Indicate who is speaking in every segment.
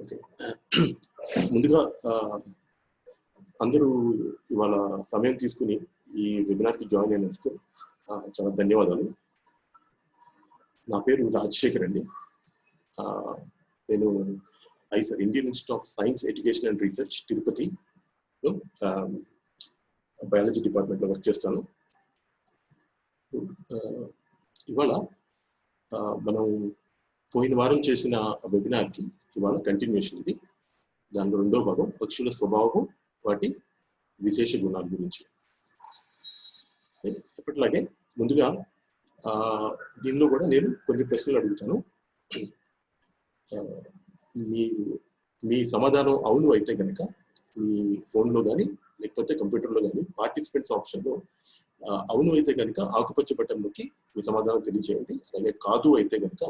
Speaker 1: Okay. ముందుగా అందరూ ఇవాళ సమయం తీసుకుని ఈ వెబినార్కి జాయిన్ అయినందుకు చాలా ధన్యవాదాలు. నా పేరు రాజశేఖర్ అండి. నేను IISER Indian institute of science education and research తిరుపతిలో బయాలజీ డిపార్ట్మెంట్లో వర్క్ చేస్తాను. ఇవాళ మనం పోయిన వారం చేసిన వెబినార్కి ఇవాళ కంటిన్యూషన్ ఇది. దానిలో రెండో భాగం పక్షుల స్వభావం, వాటి విశేష గుణాల గురించి. ఎప్పటిలాగే ముందుగా దీనిలో కూడా నేను కొన్ని ప్రశ్నలు అడుగుతాను. మీ సమాధానం అవును అయితే కనుక మీ ఫోన్లో కానీ లేకపోతే కంప్యూటర్లో కానీ పార్టిసిపెంట్స్ ఆప్షన్లో అవును అయితే కనుక ఆకుపచ్చ బటన్లోకి మీ సమాధానం తెలియజేయండి. అలాగే కాదు అయితే కనుక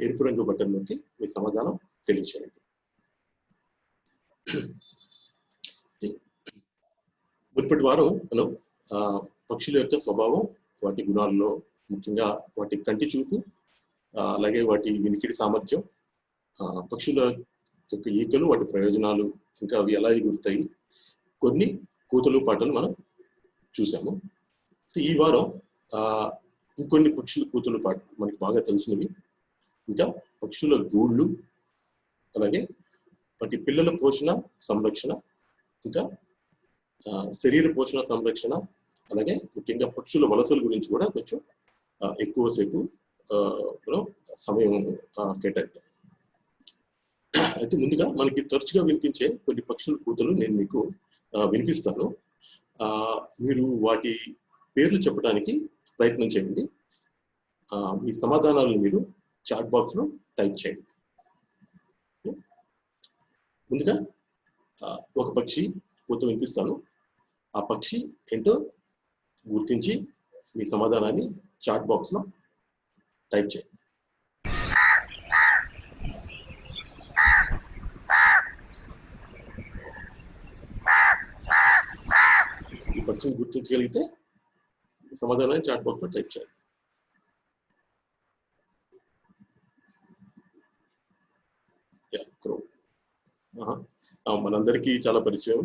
Speaker 1: ఎరుపు రంగు బటన్లోకి మీ సమాధానం తెలియజేయండి. మునుపటి వారం మనం పక్షుల యొక్క స్వభావం, వాటి గుణాల్లో ముఖ్యంగా వాటి కంటి చూపు, అలాగే వాటి వినికిడి సామర్థ్యం, పక్షుల యొక్క ఈకలు, వాటి ప్రయోజనాలు, ఇంకా అవి ఎలా ఎగురుతాయి, కొన్ని కూతలు పాటలు మనం చూసాము. ఈ వారం ఇంకొన్ని పక్షుల కూతలు పాటలు మనకి బాగా తెలిసినవి, ఇంకా పక్షుల గూళ్ళు, అలాగే వాటి పిల్లల పోషణ సంరక్షణ, ఇంకా శరీర పోషణ సంరక్షణ, అలాగే ముఖ్యంగా పక్షుల వలసల గురించి కూడా కొంచెం ఎక్కువసేపు సమయం కేటాయిద్దాం. అయితే ముందుగా మనకి తరచుగా వినిపించే కొన్ని పక్షుల కూతలు నేను మీకు వినిపిస్తాను. మీరు వాటి పేర్లు చెప్పడానికి ప్రయత్నం చేయండి. మీ సమాధానాలను మీరు చాట్ బాక్స్లో టైప్ చేయండి. ముందుగా ఒక పక్షి కూత వినిపిస్తాను. ఆ పక్షి ఏంటో గుర్తించి మీ సమాధానాన్ని చాట్ బాక్స్లో టైప్ చేయండి. ఈ పక్షిని గుర్తించగలిగితే సమాధానాన్ని చాట్ బాక్స్లో టైప్ చేయండి. మనందరికీ చాలా పరిచయం.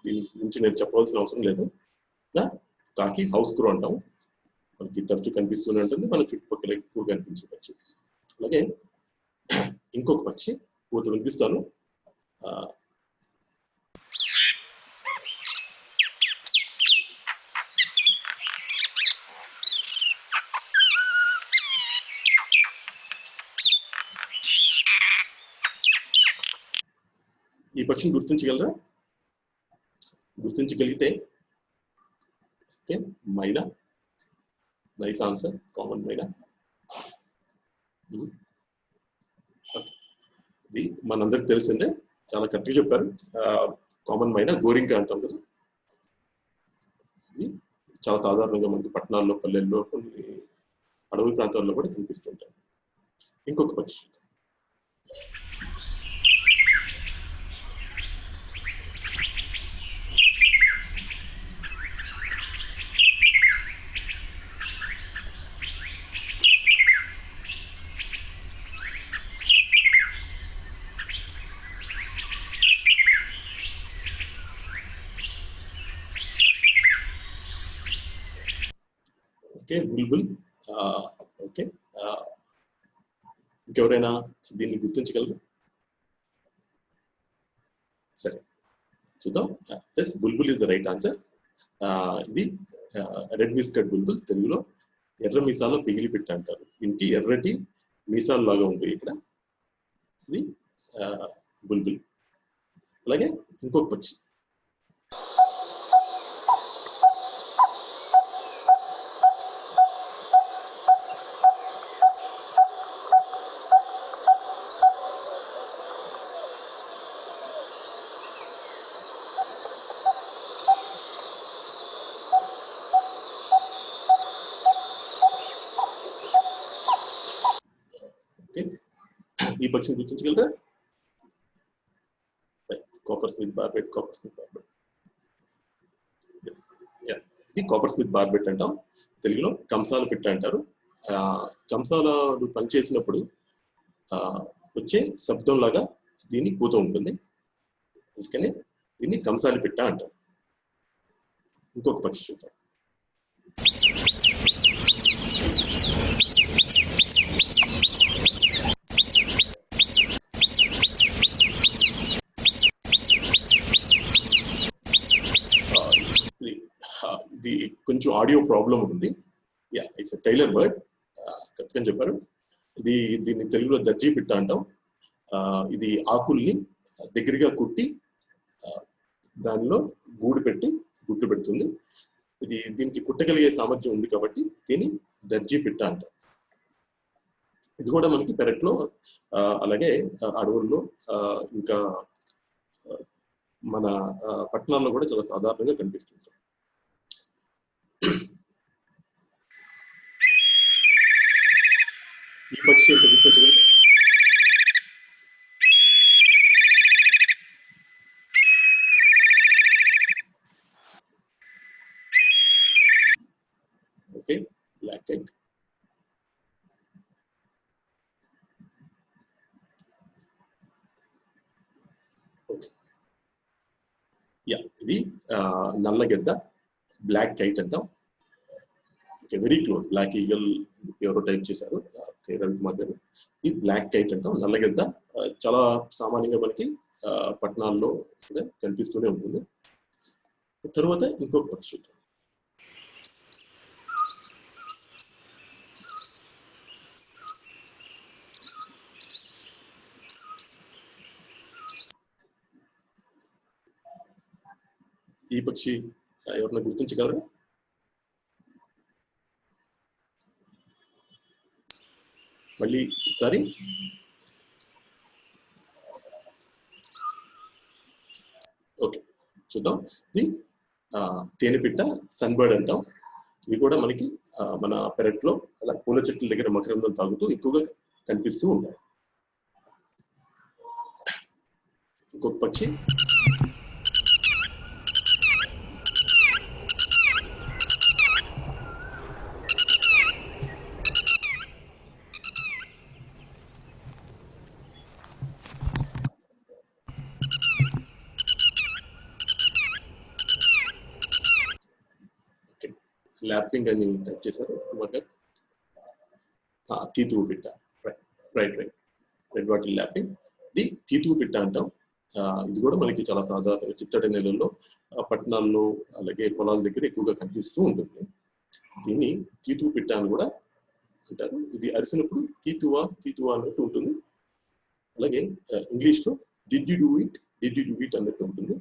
Speaker 1: దీని గురించి నేను చెప్పవలసిన అవసరం లేదు. కాకి హౌస్ క్రో అంటాం. మనకి తరచు కనిపిస్తూనే ఉంటుంది, మన చుట్టుపక్కల ఎక్కువ కనిపించే పక్షి. అలాగే ఇంకొక పక్షి కూత వినిపిస్తాను. ఈ పక్షిని గుర్తించగలరా? గుర్తించగలిగితే ఓకే, మైనా. నైస్ ఆన్సర్, కామన్ మైనా. ఇది మనందరికి తెలిసిందే, చాలా కరెక్ట్గా చెప్పారు. కామన్ మైనా గోరింక అంటాం కదా. ఇది చాలా సాధారణంగా మనకి పట్టణాల్లో, పల్లెల్లో, కొన్ని అడవి ప్రాంతాల్లో కూడా కనిపిస్తుంటాయి. ఇంకొక పక్షి బుల్బుల్. ఓకే, ఇంకెవరైనా దీన్ని గుర్తించగలరు? సరే, చూద్దాం. Yes, bulbul is the right answer. ఇది రెడ్ విస్కట్ బుల్బుల్, తెలుగులో ఎర్ర మీసాల పిగిలి పిట్ట అంటారు. దీనికి ఎర్రటి మీసాలు లాగా ఉంటాయి ఇక్కడ. ఇది బుల్బుల్. అలాగే ఇంకొక పక్షి ఈ పక్షిని గుర్తించగలరా? Coppersmith barbet. Coppersmith barbet, ఇది కాపర్ స్మిత్ బార్బెట్ అంటాం. తెలుగులో కంసాల పిట్ట అంటారు. కంసాలు పనిచేసినప్పుడు వచ్చే శబ్దం లాగా దీని కూత ఉంటుంది. అందుకనే దీన్ని కంసాలి పిట్ట అంటారు. ఇంకొక పక్షి చూద్దాం. ఇది కొంచెం ఆడియో ప్రాబ్లం ఉంది. యా, ఇట్స్ టైలర్ బర్డ్, కరెక్ట్గా చెప్పారు. దీన్ని తెలుగులో దర్జీ పిట్ట అంటాం. ఇది ఆకుల్ని దగ్గరగా కుట్టి దానిలో గూడు పెట్టి గుడ్డు పెడుతుంది. దీనికి కుట్టగలిగే సామర్థ్యం ఉంది కాబట్టి దీన్ని దర్జీ పిట్ట అంటారు. ఇది కూడా మనకి పెరట్లో అలాగే అడవుల్లో ఇంకా మన పట్టణాల్లో కూడా చాలా సాధారణంగా కనిపిస్తుంది. ఈ పక్షి ఏంటో గుర్తించగలరు? Okay, black kite. Okay, yeah, ఇది నల్లగెద్ద, బ్లాక్ కైట్ అంటాం. Okay, very close. Black eagle ఎవరో టైప్ చేశారు, రవికుమార్ గారు. ఈ బ్లాక్ కైట్ అంటాం, నల్లగెద్ద. చాలా సామాన్యంగా మనకి పట్టణాల్లో కనిపిస్తూనే ఉంటుంది. తర్వాత ఇంకొక పక్షి. ఈ పక్షి ఎవరన్నా గుర్తించగలరా? మళ్ళీ ఒకసారి. ఓకే, చూద్దాం. ఇది తేనెపిట్ట, సన్బర్డ్ అంటాం. ఇవి కూడా మనకి మన పెరట్లో అలా పూల చెట్ల దగ్గర మకరందం తాగుతూ ఎక్కువగా కనిపిస్తూ ఉంటాయి. ఇంకొక పక్షి. ల్యాపింగ్ అని టైప్ చేశారు కుమార్ గారు. తీతువు పిట్ట, రైట్. Red bottle lapping. ఇది తీతువు పిట్ట అంటాం. ఇది కూడా మనకి చాలా సాధారణ చిత్తడి నెలల్లో పట్టణాల్లో అలాగే పొలాల దగ్గర ఎక్కువగా కనిపిస్తూ ఉంటుంది. దీన్ని తీతువు పిట్ట అని కూడా అంటారు. ఇది అరిసినప్పుడు తీతువా అన్నట్టు ఉంటుంది. అలాగే ఇంగ్లీష్లో డిడ్ యు డూ ఇట్ అన్నట్టు ఉంటుంది.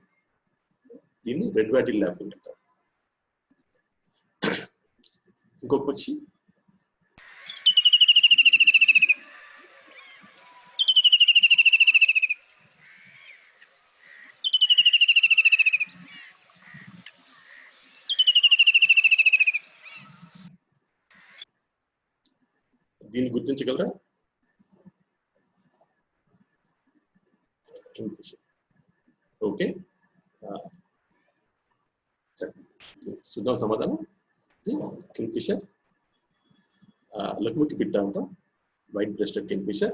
Speaker 1: దీన్ని రెడ్ బాటిల్ ల్యాపింగ్ అంటారు. ఇంకొక పక్షి. దీన్ని గుర్తించగలరా? King fissure. ఓకే, సరే, చూద్దాం సమాధానం. కింగ్ ఫిషర్, లఘుముఖి పిట్ట అంటాం, వైట్ బ్రెస్టెడ్ కింగ్ ఫిషర్.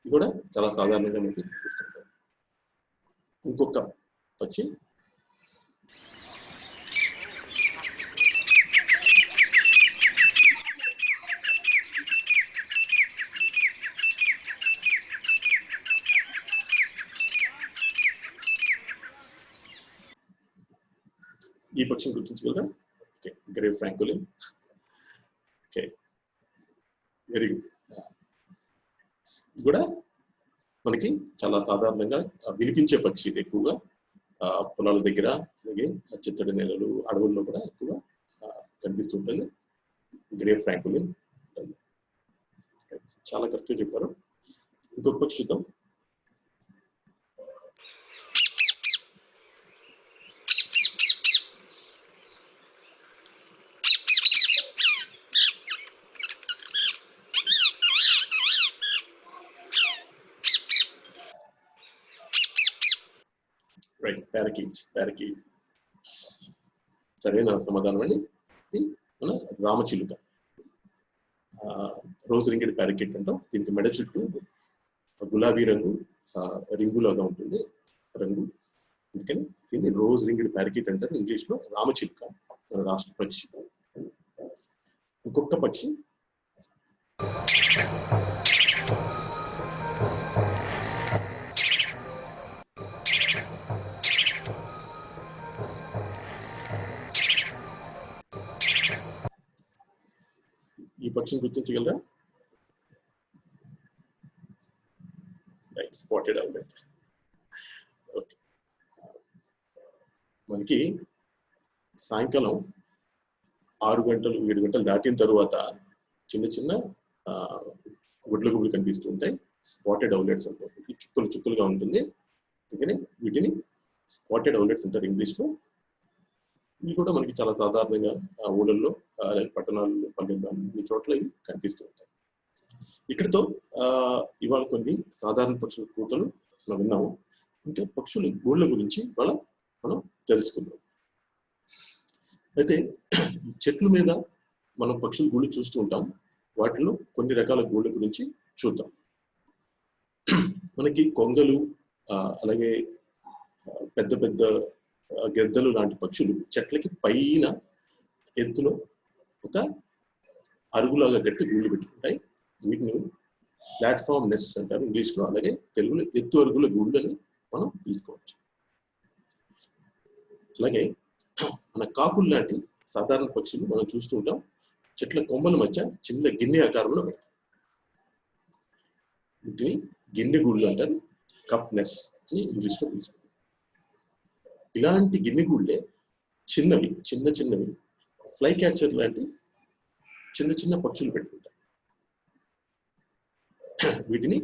Speaker 1: ఇది కూడా చాలా సాధారణంగా మనకి కనిపిస్తుంటాం. ఇంకొక పక్షి. ఈ పక్షిని గుర్తించగలరా? Okay, grey francolin. Okay, very good. ఇది కూడా మనకి చాలా సాధారణంగా వినిపించే పక్షి. ఇది ఎక్కువగా పొలాల దగ్గర అలాగే చిత్తడి నేలలు, అడవుల్లో కూడా ఎక్కువగా కనిపిస్తుంటుంది. గ్రే ఫ్రాంకోలిన్. చాలా కరెక్ట్గా చెప్పారు. ఇంకొక పక్షి చూద్దాం. రైట్, ప్యారకీట్. సరైన సమాధానం అండి. ఇది మన రామచిలుక, రోజ్ రింగెడ్ ప్యారకీట్ అంటాం. దీనికి మెడ చుట్టూ గులాబీ రంగు రింగులాగా ఉంటుంది రంగు. అందుకని దీన్ని రోజ్ రింగ్డ్ ప్యారకిట్ అంటారు. ఇంగ్లీష్లో రామచిలుక మన రాష్ట్ర పక్షి. ఇంకొక పక్షి ఈ పక్షిని గుర్తించగలరా? స్పాటెడ్ ఔలెట్. ఓకే, మనకి సాయంకాలం 6 గంటలు 7 గంటలు దాటిన తర్వాత చిన్న చిన్న గుడ్ల గుబులు కనిపిస్తూ ఉంటాయి. స్పాటెడ్ ఔలెట్స్ అంటారు. ఈ చుక్కలు చుక్కలుగా ఉంటుంది, అందుకని వీటిని స్పాటెడ్ ఔలెట్స్ అంటారు ఇంగ్లీష్లో. ఇవి కూడా మనకి చాలా సాధారణంగా ఊళ్ళల్లో పట్టణాల్లో పల్లెల్లో అన్ని చోట్ల ఇవి కనిపిస్తూ ఉంటాయి. ఇక్కడితో ఇవాళ కొన్ని సాధారణ పక్షుల కూతలు మనం విన్నాము. ఇంకా పక్షుల గూళ్ళ గురించి ఇవాళ మనం తెలుసుకుందాం. అయితే చెట్ల మీద మనం పక్షుల గూళ్ళు చూస్తూ ఉంటాం. వాటిలో కొన్ని రకాల గూళ్ళ గురించి చూద్దాం. మనకి కొంగలు, అలాగే పెద్ద పెద్ద గెద్దలు లాంటి పక్షులు చెట్లకి పైన ఎత్తులో ఒక అరుగులాగా కట్టి గూళ్ళు పెట్టుకుంటాయి. వీటిని ప్లాట్ఫామ్ నెస్ట్ అంటారు ఇంగ్లీష్లో. అలాగే తెలుగులో ఎత్తు అరుగుల గూళ్ళు అని మనం తీసుకోవచ్చు. అలాగే మన కాకులు లాంటి సాధారణ పక్షులు మనం చూస్తూ ఉంటాం. చెట్ల కొమ్మల మధ్య చిన్న గిన్నె ఆకారంలో పెడతాయి. వీటిని గిన్నె గూళ్ళు అంటారు, కప్ నెస్ అని ఇంగ్లీష్లో పిలుచుకుంటాం. ఇలాంటి గిన్నె గూళ్ళే చిన్నవి, చిన్న చిన్నవి ఫ్లై క్యాచర్ లాంటి చిన్న చిన్న పక్షులు పెట్టుకుంటాయి. వీటిని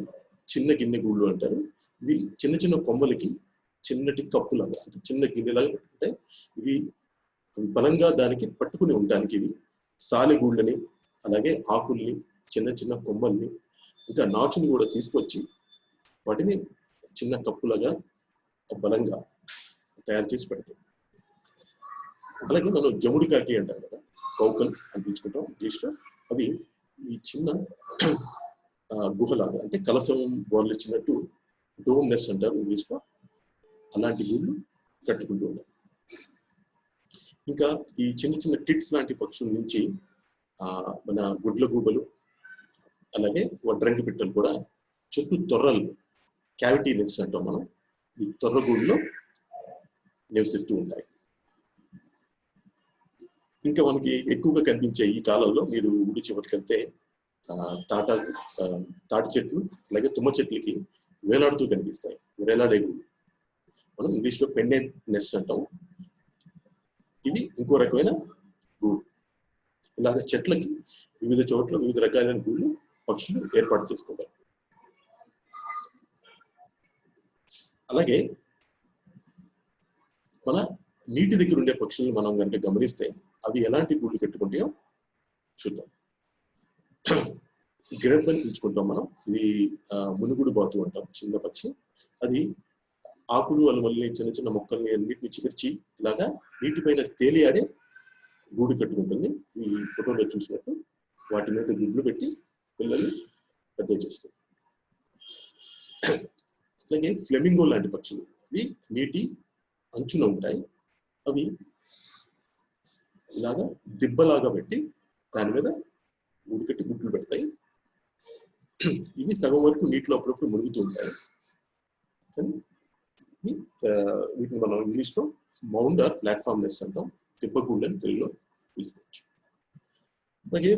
Speaker 1: చిన్న గిన్నె గూళ్ళు అంటారు. ఇవి చిన్న చిన్న కొమ్మలకి చిన్నటి కప్పులాగా అంటే చిన్న గిన్నెలాగా పెట్టుకుంటాయి. ఇవి బలంగా దానికి పట్టుకుని ఉండడానికి ఇవి సాలెగూళ్ళని, అలాగే ఆకుల్ని, చిన్న చిన్న కొమ్మల్ని, ఇంకా నాచుని కూడా తీసుకొచ్చి వాటిని చిన్న కప్పులాగా బలంగా తయారు చేసి పెడతాం. అలాగే మనం జముడి కాకి అంటాం కదా, కౌకల్ అని పిలుచుకుంటాం ఇంగ్లీష్లో. అవి ఈ చిన్న గుహలాగా అంటే కలసం వాళ్ళు ఇచ్చినట్టు డోమ్ నెస్ అంటారు ఇంగ్లీష్లో. అలాంటి గూళ్ళు కట్టుకుంటూ ఉంటాం. ఇంకా ఈ చిన్న చిన్న టిట్స్ లాంటి పక్షుల నుంచి మన గుడ్ల గూబలు, అలాగే వడ్రంగి పిట్టలు కూడా చుట్టూ తొర్రలు, క్యావిటీ నెస్ట్ అంటాం మనం, ఈ తొర్రగూళ్ళలో నివసిస్తూ ఉంటాయి. ఇంకా మనకి ఎక్కువగా కనిపించే ఈ కాలంలో మీరు ఊడి చివరికి వెళ్తే తాటి చెట్లు, అలాగే తుమ్మ చెట్లకి వేలాడుతూ కనిపిస్తాయి వేలాడే గూళ్ళు. మనం ఇంగ్లీష్లో పెండెంట్ నెస్ట్ అంటాం. ఇది ఇంకో రకమైన గూడు. ఇలాగ చెట్లకి వివిధ చోట్ల వివిధ రకాలైన గూళ్ళు పక్షులు ఏర్పాటు చేసుకుంటారు. అలాగే మన నీటి దగ్గర ఉండే పక్షులను మనం కనుక గమనిస్తే అవి ఎలాంటి గూళ్ళు కట్టుకుంటాయో చూద్దాం. గ్రెబ్ అని పిలుచుకుంటాం మనం. ఇది మునుగుడు బాతు అంటాం, చిన్న పక్షి. అది ఆకులు అలమల్ని చిన్న చిన్న మొక్కల్ని అన్నింటినీ చికిర్చి ఇలాగా నీటిపైన తేలియాడే గూడు కట్టుకుంటుంది. ఈ ఫోటోలో చూసినట్టు వాటి మీద గుడ్లు పెట్టి పిల్లల్ని పెద్ద చేస్తుంది. అలాగే ఫ్లెమింగో లాంటి పక్షులు, అవి నీటి అంచున ఉంటాయి. అవి ఇలాగా దిబ్బలాగా పెట్టి దాని మీద గూడు కట్టి గుడ్లు పెడతాయి. ఇవి సగం వరకు నీటిలో అప్పుడప్పుడు మునుగుతూ ఉంటాయి. కానీ వీటిని మనం ఇంగ్లీష్లో మౌండ్ ఆర్ ప్లాట్ఫామ్ నెస్ట్ అంటాం. దిబ్బగూళ్ళు అని తెలుగులో పిలుచుకోవచ్చు. అలాగే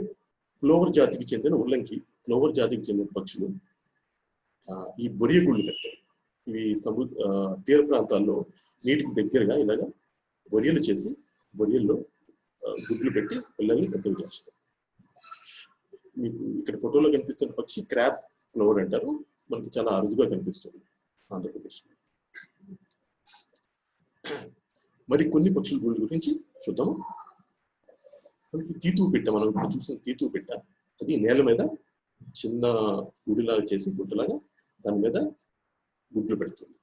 Speaker 1: క్లోవర్ జాతికి చెందిన ఉల్లంకి, క్లోవర్ జాతికి చెందిన పక్షులు ఈ బొరియ గూళ్ళు కడతాయి. ఇవి తీర ప్రాంతాల్లో నీటికి దగ్గరగా ఇలాగా బొరియలు చేసి బొరియల్లో గుడ్లు పెట్టి పిల్లల్ని పెద్దలు చేస్తాయి. మీకు ఇక్కడ ఫోటోలో కనిపిస్తున్న పక్షి క్రాబ్ క్లోవర్ అంటారు. మనకి చాలా అరుదుగా కనిపిస్తుంది ఆంధ్రప్రదేశ్లో. మరి కొన్ని పక్షుల గూళ్ళ గురించి చూద్దాము. మనకి తీతువు పెట్ట, మనం ఇప్పుడు చూసిన తీతువు పెట్ట, అది నేల మీద చిన్న గుడిలాగా చేసి గుడ్డలాగా దాని మీద గుడ్లు పెడుతుంది.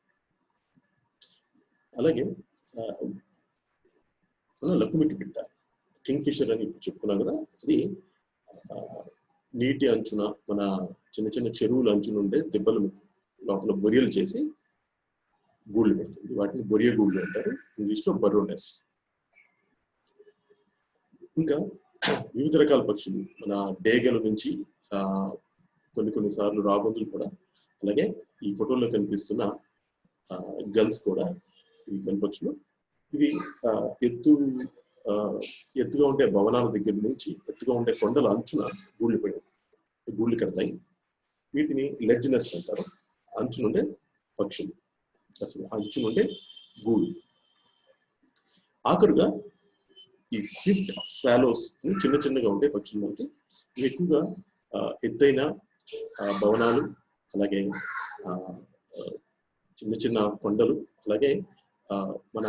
Speaker 1: అలాగే మన లకుమికి పిట్ట, కింగ్ ఫిషర్ అని ఇప్పుడు చెప్పుకున్నాం కదా, అది నీటి అంచున మన చిన్న చిన్న చెరువుల అంచున ఉండే దిబ్బల లోపల బొరియలు చేసి గూళ్ళు పెడుతుంది. వాటిని బొరియ గూళ్ళు అంటారు, ఇంగ్లీష్లో బర్రోనెస్. ఇంకా వివిధ రకాల పక్షులు, మన డేగల నుంచి కొన్నిసార్లు రాబందులు కూడా, అలాగే ఈ ఫోటోలో కనిపిస్తున్న గల్స్ కూడా ఇవి గల్ పక్షులు. ఇవి ఎత్తుగా ఉండే భవనాల దగ్గర నుంచి ఎత్తుగా ఉండే కొండల అంచున గూళ్ళు కడతాయి. వీటిని లెడ్జ్ నెస్ట్ అంటారు. అంచు నుండే పక్షులు, అసలు అంచు నుండే గూడు. ఆఖరుగా ఈ స్విఫ్ట్ స్వాలోస్ చిన్న చిన్నగా ఉండే పక్షులు మనకి. ఇవి ఎక్కువగా ఎత్తైన భవనాలు, అలాగే చిన్న చిన్న కొండలు, అలాగే మన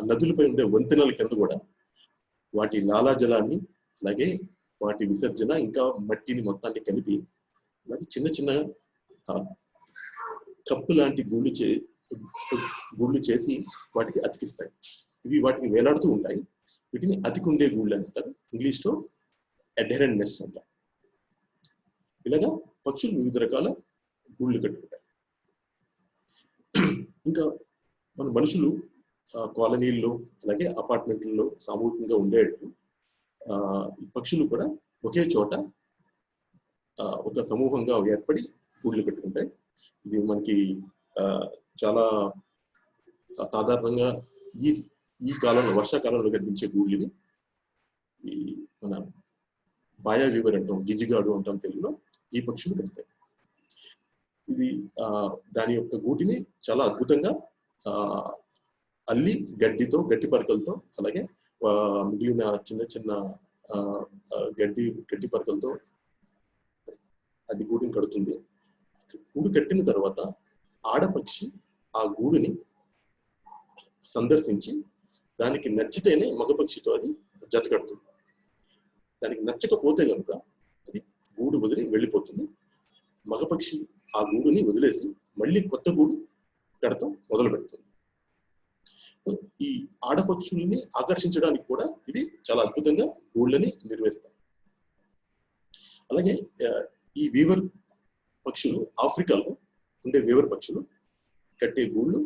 Speaker 1: నదులపై ఉండే వంతెనల కింద కూడా వాటి లాలాజలాన్ని, అలాగే వాటి విసర్జన, ఇంకా మట్టిని మొత్తాన్ని కలిపి అలాగే చిన్న చిన్న కప్పు లాంటి గూళ్ళు చేసి వాటికి అతికిస్తాయి. ఇవి వాటికి వేలాడుతూ ఉంటాయి. వీటిని అతికుండే గూళ్ళు అంటారు, ఇంగ్లీష్లో అడ్హెరెంట్ నెస్ట్ అంటారు. ఇలాగా పక్షులు వివిధ రకాల గూళ్ళు కట్టుకుంటాయి. ఇంకా మన మనుషులు కాలనీల్లో, అలాగే అపార్ట్మెంట్లలో సామూహికంగా ఉండేటప్పుడు ఈ పక్షులు కూడా ఒకే చోట ఒక సమూహంగా ఏర్పడి గూళ్ళు కట్టుకుంటాయి. ఇది మనకి చాలా సాధారణంగా ఈ కాలంలో, వర్షాకాలంలో కనిపించే గూళ్ళుని ఈ మన బాయా వీవర్ అంటాం, గిజిగాడు అంటాం తెలుగులో. ఈ పక్షులు కడతాయి. ఇది దాని యొక్క గూటిని చాలా అద్భుతంగా అల్లి గడ్డి పరకలతో, అలాగే మిగిలిన చిన్న చిన్న గడ్డి పరకలతో అది గూడుని కడుతుంది. గూడు కట్టిన తర్వాత ఆడపక్షి ఆ గూడుని సందర్శించి దానికి నచ్చితేనే మగపక్షితో అది జత కడుతుంది. దానికి నచ్చకపోతే కనుక అది గూడు వదిలి వెళ్ళిపోతుంది. మగపక్షి ఆ గూడుని వదిలేసి మళ్ళీ కొత్త గూడు కడతాం మొదలు పెడుతుంది. ఈ ఆడపక్షుల్ని ఆకర్షించడానికి కూడా ఇవి చాలా అద్భుతంగా గూళ్ళని నిర్మిస్తాయి. అలాగే ఈ వీవర్ పక్షులు, ఆఫ్రికాలో ఉండే వీవర్ పక్షులు కట్టే గూళ్ళు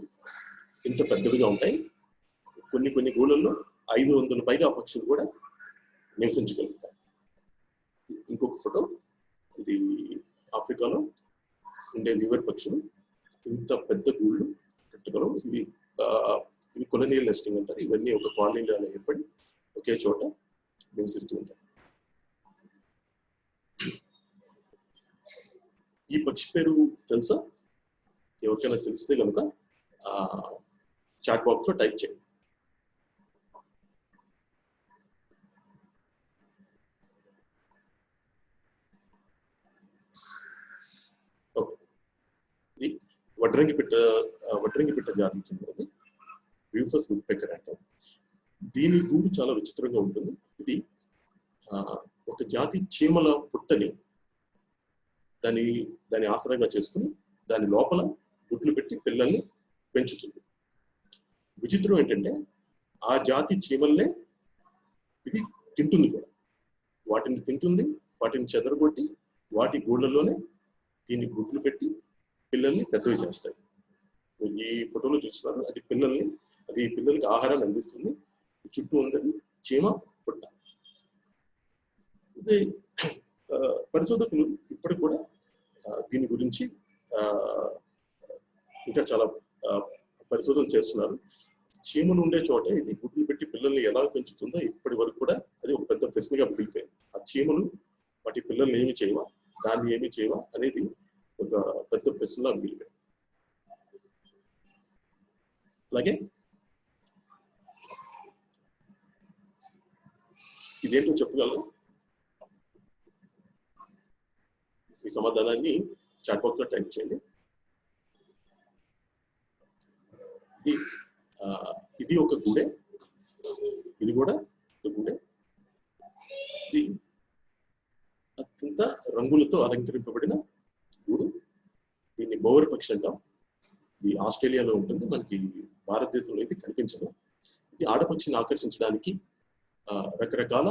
Speaker 1: ఇంత పెద్దవిగా ఉంటాయి. కొన్ని గూళ్ళల్లో 500 పైగా పక్షులు కూడా నివసించగలుగుతాయి. ఇంకొక ఫోటో, ఇది ఆఫ్రికాలో ఉండే వీవర్ పక్షులు ఇంత పెద్ద గూళ్ళు కట్టగలవు. ఇవి కొలోనియల్ నెస్టింగ్ అంటారు. ఇవన్నీ ఒక కాలనీలో ఏర్పడి ఒకే చోట నివసిస్తూ ఉంటాయి. ఈ పక్షి పేరు తెలుసా? ఎవరికైనా తెలిస్తే కనుక చాట్ బాక్స్ లో టైప్ చేయండి. ఓకే, ఇది వడ్రంగి పిట్ట జాతికి చెందినది రూఫస్ వుడ్పెకర్ అంటారు. దీని గూడు చాలా విచిత్రంగా ఉంటుంది. ఇది ఒక జాతి చీమల పుట్టని దాని ఆసరాగా చేసుకుని దాని లోపల గుడ్లు పెట్టి పిల్లల్ని పెంచుతుంది. విచిత్రం ఏంటంటే ఆ జాతి చీమల్నే ఇది తింటుంది కూడా. వాటిని తింటుంది, వాటిని చెదరగొట్టి వాటి గూళ్ళలోనే దీన్ని గుడ్లు పెట్టి పిల్లల్ని పెద్దవి చేస్తాయి. ఈ ఫోటోలో చూస్తున్నారు, అది పిల్లలకి ఆహారాన్ని అందిస్తుంది. చుట్టూ ఉన్నది చీమ పుట్ట. ఇది పరిశోధకులు ఇప్పటికి కూడా దీని గురించి ఇంకా చాలా పరిశోధన చేస్తున్నారు. చీమలు ఉండే చోట ఇది గుడ్లు పెట్టి పిల్లల్ని ఎలా పెంచుతుందో ఇప్పటి వరకు కూడా అది ఒక పెద్ద ప్రశ్నగా మిగిలిపోయింది. ఆ చీమలు వాటి పిల్లల్ని ఏమి చేయవా, దాన్ని ఏమి చేయవా అనేది ఒక పెద్ద ప్రశ్నలా మిగిలిపోయింది. అలాగే ఇదేంటో చెప్పగలను? ఈ సమాధానాన్ని చాట్ బాక్స్ లో టైప్ చేయండి. ఇది ఒక గూడే, ఇది కూడా ఒక గూడే. ఇది అత్యంత రంగులతో అలంకరింపబడిన గూడు. దీన్ని బోవర్ పక్షి అంటాం. ఇది ఆస్ట్రేలియాలో ఉంటుంది, మనకి భారతదేశంలో అయితే కనిపించదు. ఇది ఆడపక్షిని ఆకర్షించడానికి రకరకాల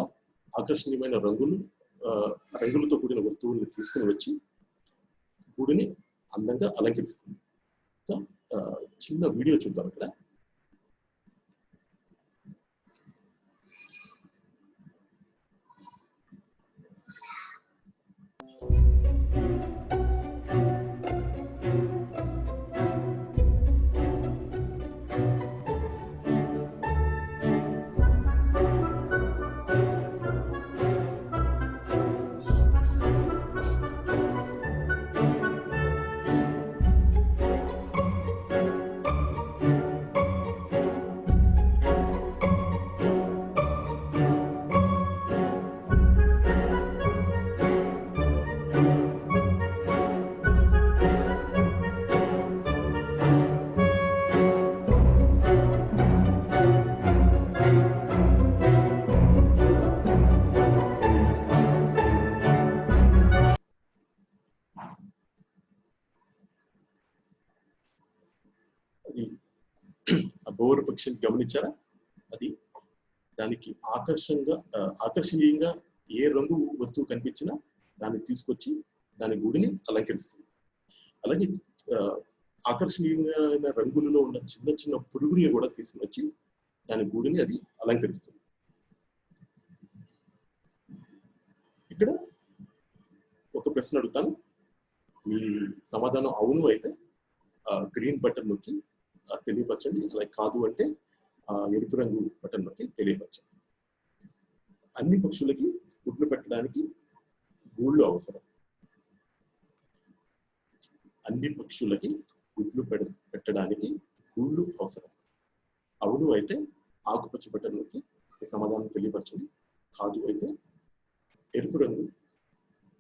Speaker 1: ఆకర్షణీయమైన రంగులతో కూడిన వస్తువుల్ని తీసుకుని వచ్చి గూడుని అందంగా అలంకరిస్తుంది. చిన్న వీడియో చూద్దాం ఇక్కడ. అది ఆ బోరు పక్షిని గమనించారా? అది దానికి ఆకర్షణీయంగా ఏ రంగు వస్తువు కనిపించినా దాన్ని తీసుకొచ్చి దాని గూడిని అలంకరిస్తుంది. అలాగే ఆకర్షణీయమైన రంగులలో ఉన్న చిన్న చిన్న పురుగుల్ని కూడా తీసుకుని వచ్చి దాని గూడిని అది అలంకరిస్తుంది. ఇక్కడ ఒక ప్రశ్న అడుగుతాను, మీ సమాధానం అవును అయితే గ్రీన్ బటన్ నొక్కి తెలియపరచండి, అలాగే కాదు అంటే ఎరుపు రంగు బటన్ నొక్కి తెలియపరచండి. అన్ని పక్షులకి గుడ్లు పెట్టడానికి గూళ్ళు అవసరం. అన్ని పక్షులకి గుడ్లు పెట్టడానికి గూళ్ళు అవసరం. అవును అయితే ఆకుపచ్చ బటన్ నొక్కి సమాధానం తెలియపరచండి, కాదు అయితే ఎరుపు రంగు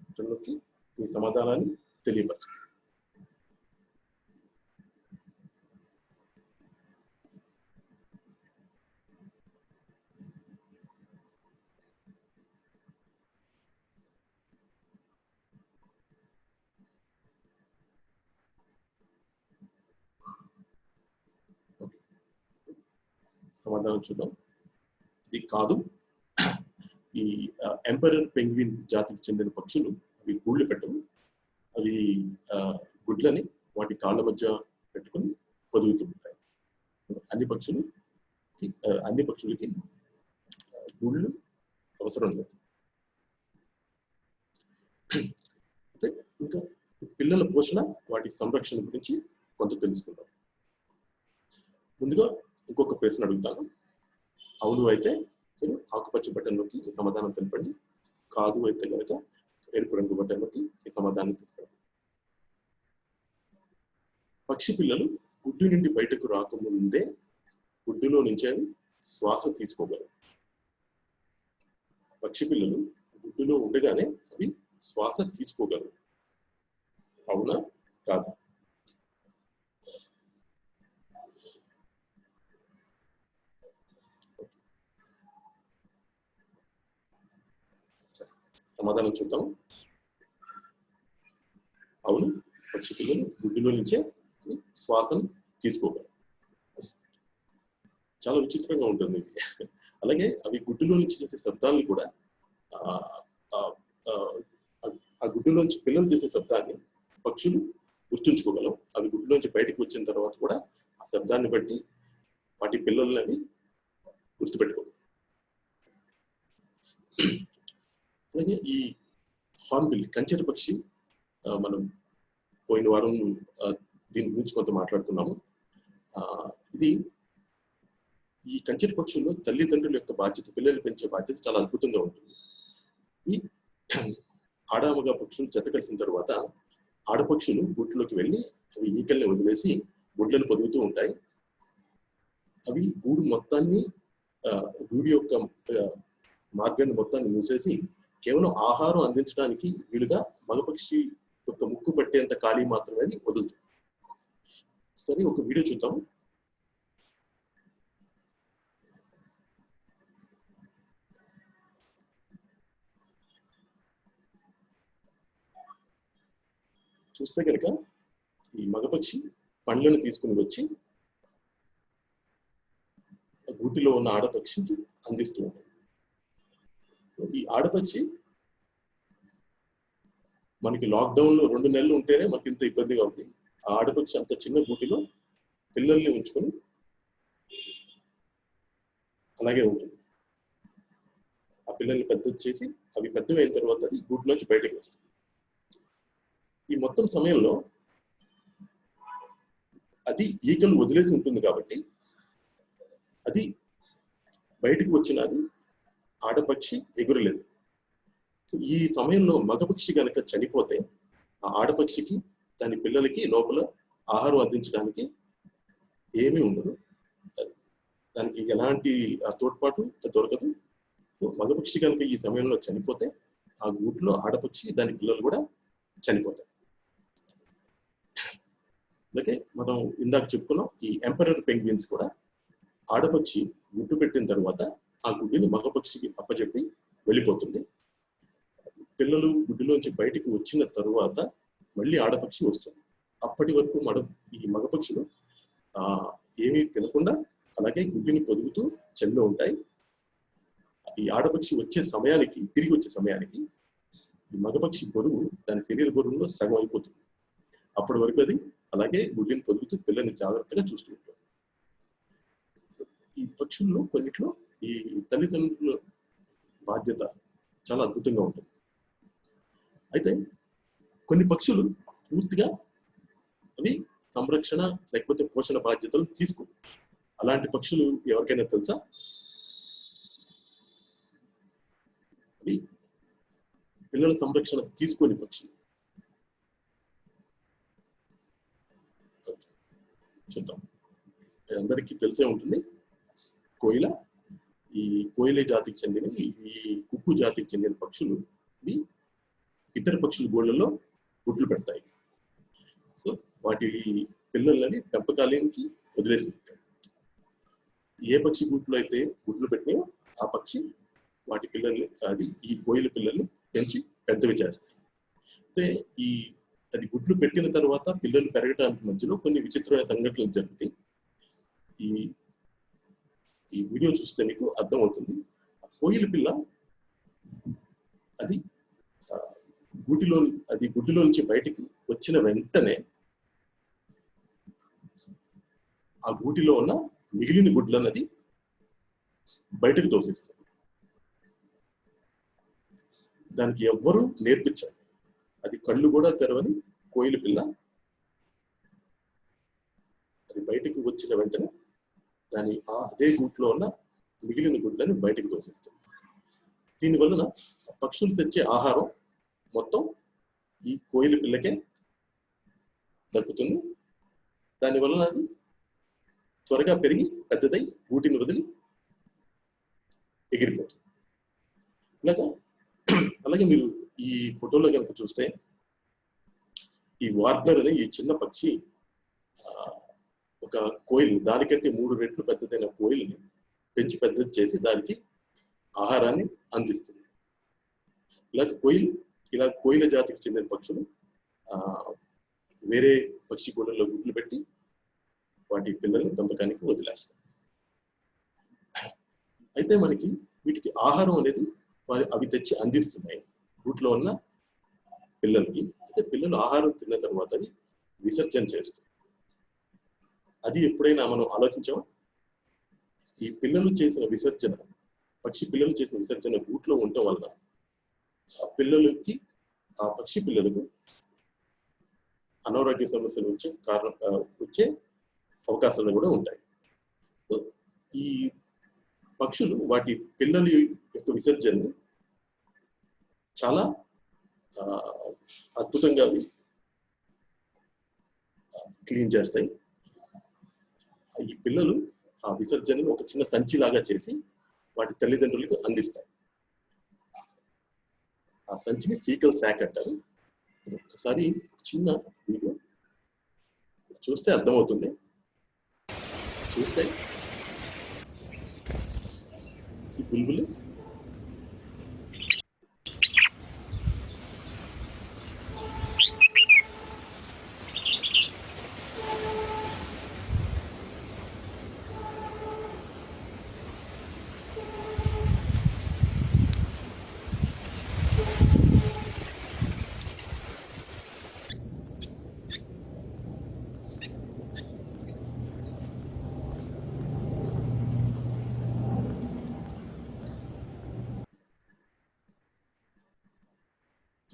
Speaker 1: బటన్ నొక్కి మీ సమాధానాన్ని తెలియపరచండి. సమాధానం చూద్దాం. ఇది కాదు. ఈ ఎంపరర్ పెంగ్విన్ జాతికి చెందిన పక్షులు అవి గూళ్ళు పెట్టవు. అవి గుడ్లని వాటి కాళ్ళ మధ్య పెట్టుకుని పొదుగుతూ ఉంటాయి. అన్ని పక్షులకి గూళ్ళు అవసరం లేదు. అయితే ఇంకా పిల్లల పోషణ, వాటి సంరక్షణ గురించి కొంత తెలుసుకుందాం. ముందుగా ఇంకొక ప్రశ్న అడుగుతాను. అవును అయితే మీరు ఆకుపచ్చ బటన్ నొక్కి మీ సమాధానం తెలపండి, కాదు అయితే కనుక ఎరుపు రంగు బటన్ నొక్కి మీ సమాధానం తెలపండి. పక్షి పిల్లలు గుడ్డు నుండి బయటకు రాకముందే గుడ్డులో నుంచి అవి శ్వాస తీసుకోగలరు. పక్షి పిల్లలు గుడ్డులో ఉండగానే అవి శ్వాస తీసుకోగలరు. అవునా కాదా? సమాధానం చూద్దాం. అవును, పక్షి పిల్లలు గుడ్డులో నుంచే శ్వాసను తీసుకోగలరు. చాలా విచిత్రంగా ఉంటుంది. అలాగే అవి గుడ్డులో నుంచి చేసే శబ్దాన్ని కూడా ఆ గుడ్డులోంచి పిల్లలు చేసే శబ్దాన్ని పక్షులు గుర్తుంచుకోగలవు. అవి గుడ్డులోంచి బయటకు వచ్చిన తర్వాత కూడా ఆ శబ్దాన్ని బట్టి వాటి పిల్లలని గుర్తుపెట్టుకోగలవు. అలాగే ఈ హార్న్బిల్ కంచెర పక్షి, మనం పోయిన వారం దీని గురించి కొంత మాట్లాడుకున్నాము. ఇది ఈ కంచెర పక్షుల్లో తల్లిదండ్రుల యొక్క బాధ్యత, పిల్లల్ని పెంచే బాధ్యత చాలా అద్భుతంగా ఉంటుంది. ఈ ఆడామగా పక్షులు జత కలిసిన తర్వాత ఆడపక్షులు గూట్లోకి వెళ్ళి అవి ఈకల్ని వదిలేసి గుడ్లను పొదుగుతూ ఉంటాయి. అవి గూడు మొత్తాన్ని, గూడు యొక్క మార్గాన్ని మొత్తాన్ని మూసేసి కేవలం ఆహారం అందించడానికి వీలుగా మగపక్షి యొక్క ముక్కు పట్టేంత ఖాళీ మాత్రమే అది వదులుతుంది. సరే, ఒక వీడియో చూద్దాం. చూస్తే కనుక ఈ మగపక్షి పండ్లను తీసుకుని వచ్చి గూటిలో ఉన్న ఆడపక్షికి అందిస్తూ ఉంటుంది. ఈ ఆడపక్షి మనకి లాక్డౌన్ లో 2 నెలలు ఉంటేనే మనకి ఇంత ఇబ్బందిగా ఉంది. ఆ ఆడపక్షి అంత చిన్న గూటిలో పిల్లల్ని ఉంచుకొని అలాగే ఉంటుంది. ఆ పిల్లల్ని పెద్ద చేసి అవి పెద్దవైన తర్వాత అది గూట్లోంచి బయటకు వస్తాయి. ఈ మొత్తం సమయంలో అది ఈకలు వదిలేసి ఉంటుంది కాబట్టి అది బయటకు వచ్చినది ఆడపక్షి ఎగురలేదు. ఈ సమయంలో మగపక్షి కనుక చనిపోతే ఆ ఆడపక్షికి దాని పిల్లలకి లోపల ఆహారం అందించడానికి ఏమీ ఉండదు, దానికి ఎలాంటి తోడ్పాటు దొరకదు. మగపక్షి కనుక ఈ సమయంలో చనిపోతే ఆ గూట్లో ఆడపక్షి దాని పిల్లలు కూడా చనిపోతాయి. అలాగే మనం ఇందాక చెప్పుకున్నాం, ఈ ఎంపరర్ పెంగ్విన్స్ కూడా ఆడపక్షి గుడ్డు పెట్టిన తర్వాత ఆ గుడ్డుని మగపక్షికి అప్పచెప్పి వెళ్ళిపోతుంది. పిల్లలు గుడ్డులోంచి బయటికి వచ్చిన తరువాత మళ్ళీ ఆడపక్షి వస్తుంది. అప్పటి వరకు ఈ మగపక్షులు ఏమీ తినకుండా అలాగే గుడ్డుని పొదుగుతూ చెల్లో ఉంటాయి. ఈ ఆడపక్షి తిరిగి వచ్చే సమయానికి ఈ మగపక్షి బరువు దాని శరీర బరువులో సగం అయిపోతుంది. అప్పటి వరకు అది అలాగే గుడ్డిని పొదుగుతూ పిల్లల్ని జాగ్రత్తగా చూస్తూ ఉంటుంది. ఈ పక్షుల్లో కొన్నిట్లో ఈ తల్లిదండ్రుల బాధ్యత చాలా అద్భుతంగా ఉంటుంది. అయితే కొన్ని పక్షులు పూర్తిగా అవి సంరక్షణ లేకపోతే పోషణ బాధ్యతలు తీసుకో. అలాంటి పక్షులు ఎవరికైనా తెలుసా? అవి పిల్లల సంరక్షణ తీసుకొని పక్షులు. చూద్దాం, అందరికీ తెలిసే ఉంటుంది. కోయిల, ఈ కోయిలే జాతికి చెందిన ఈ కుక్కు జాతికి చెందిన పక్షులు ఇవి ఇతర పక్షుల గూళ్ళలో గుడ్లు పెడతాయి. సో వాటి పిల్లలని పెంపకాలకి వదిలేసి ఉంటాయి. ఏ పక్షి గూట్లో అయితే గుడ్లు పెట్టినాయో ఆ పక్షి వాటి పిల్లల్ని ఈ కోయిల పిల్లల్ని పెంచి పెద్దవి చేస్తాయి. అయితే అది గుడ్లు పెట్టిన తర్వాత పిల్లలు పెరగడానికి మధ్యలో కొన్ని విచిత్రమైన సంఘటనలు జరుగుతాయి. ఈ వీడియో చూస్తే మీకు అర్థమవుతుంది. కోయిల పిల్ల అది గుడ్డులో నుంచి బయటికి వచ్చిన వెంటనే ఆ గూటిలో ఉన్న మిగిలిన గుడ్లను అది బయటకు తోసేస్తుంది. దానికి ఎవ్వరూ నేర్పించాలి. అది కళ్ళు కూడా తెరవని కోయిల పిల్ల అది బయటకు వచ్చిన వెంటనే అదే గూట్లో ఉన్న మిగిలిన గుడ్లను బయటకు తోసేస్తుంది. దీనివలన పక్షులు తెచ్చే ఆహారం మొత్తం ఈ కోయిల పిల్లకే దక్కుతుంది. దానివలన అది త్వరగా పెరిగి పెద్దదై గూటిని వదిలి ఎగిరిపోతుంది. అలాగే మీరు ఈ ఫోటోలో కనుక చూస్తే ఈ వార్బ్లర్ అనే ఈ చిన్న పక్షి ఒక కోయిల్ని, దానికంటే 3 రెట్లు పెద్దదైన కోయిల్ని పెంచి పెద్దది చేసి దానికి ఆహారాన్ని అందిస్తుంది. ఇలా కోయిల జాతికి చెందిన పక్షులు వేరే పక్షి గూళ్ళలో గుడ్లు పెట్టి వాటి పిల్లల్ని పెంపకానికి వదిలేస్తాయి. అయితే మనకి వీటికి ఆహారం అనేది అవి తెచ్చి అందిస్తున్నాయి గూట్లో ఉన్న పిల్లలకి. అయితే పిల్లలు ఆహారం తిన్న తర్వాత అవి విసర్జన చేస్తాయి. అది ఎప్పుడైనా మనం ఆలోచించామా? ఈ పక్షి పిల్లలు చేసిన విసర్జన గూట్లో ఉండటం వలన ఆ పక్షి పిల్లలకు అనారోగ్య సమస్యలు వచ్చే అవకాశాలు కూడా ఉంటాయి. ఈ పక్షులు వాటి పిల్లల యొక్క విసర్జనని చాలా అద్భుతంగా క్లీన్ చేస్తాయి. ఈ పిల్లలు ఆ విసర్జనని ఒక చిన్న సంచిలాగా చేసి వాటి తల్లిదండ్రులకు అందిస్తాయి. ఆ సంచిని ఫీకల్ శాక్ అంటారు. ఒకసారి చిన్న వీడియో చూస్తే అర్థమవుతుంది. చూస్తే ఈ బుల్బుల్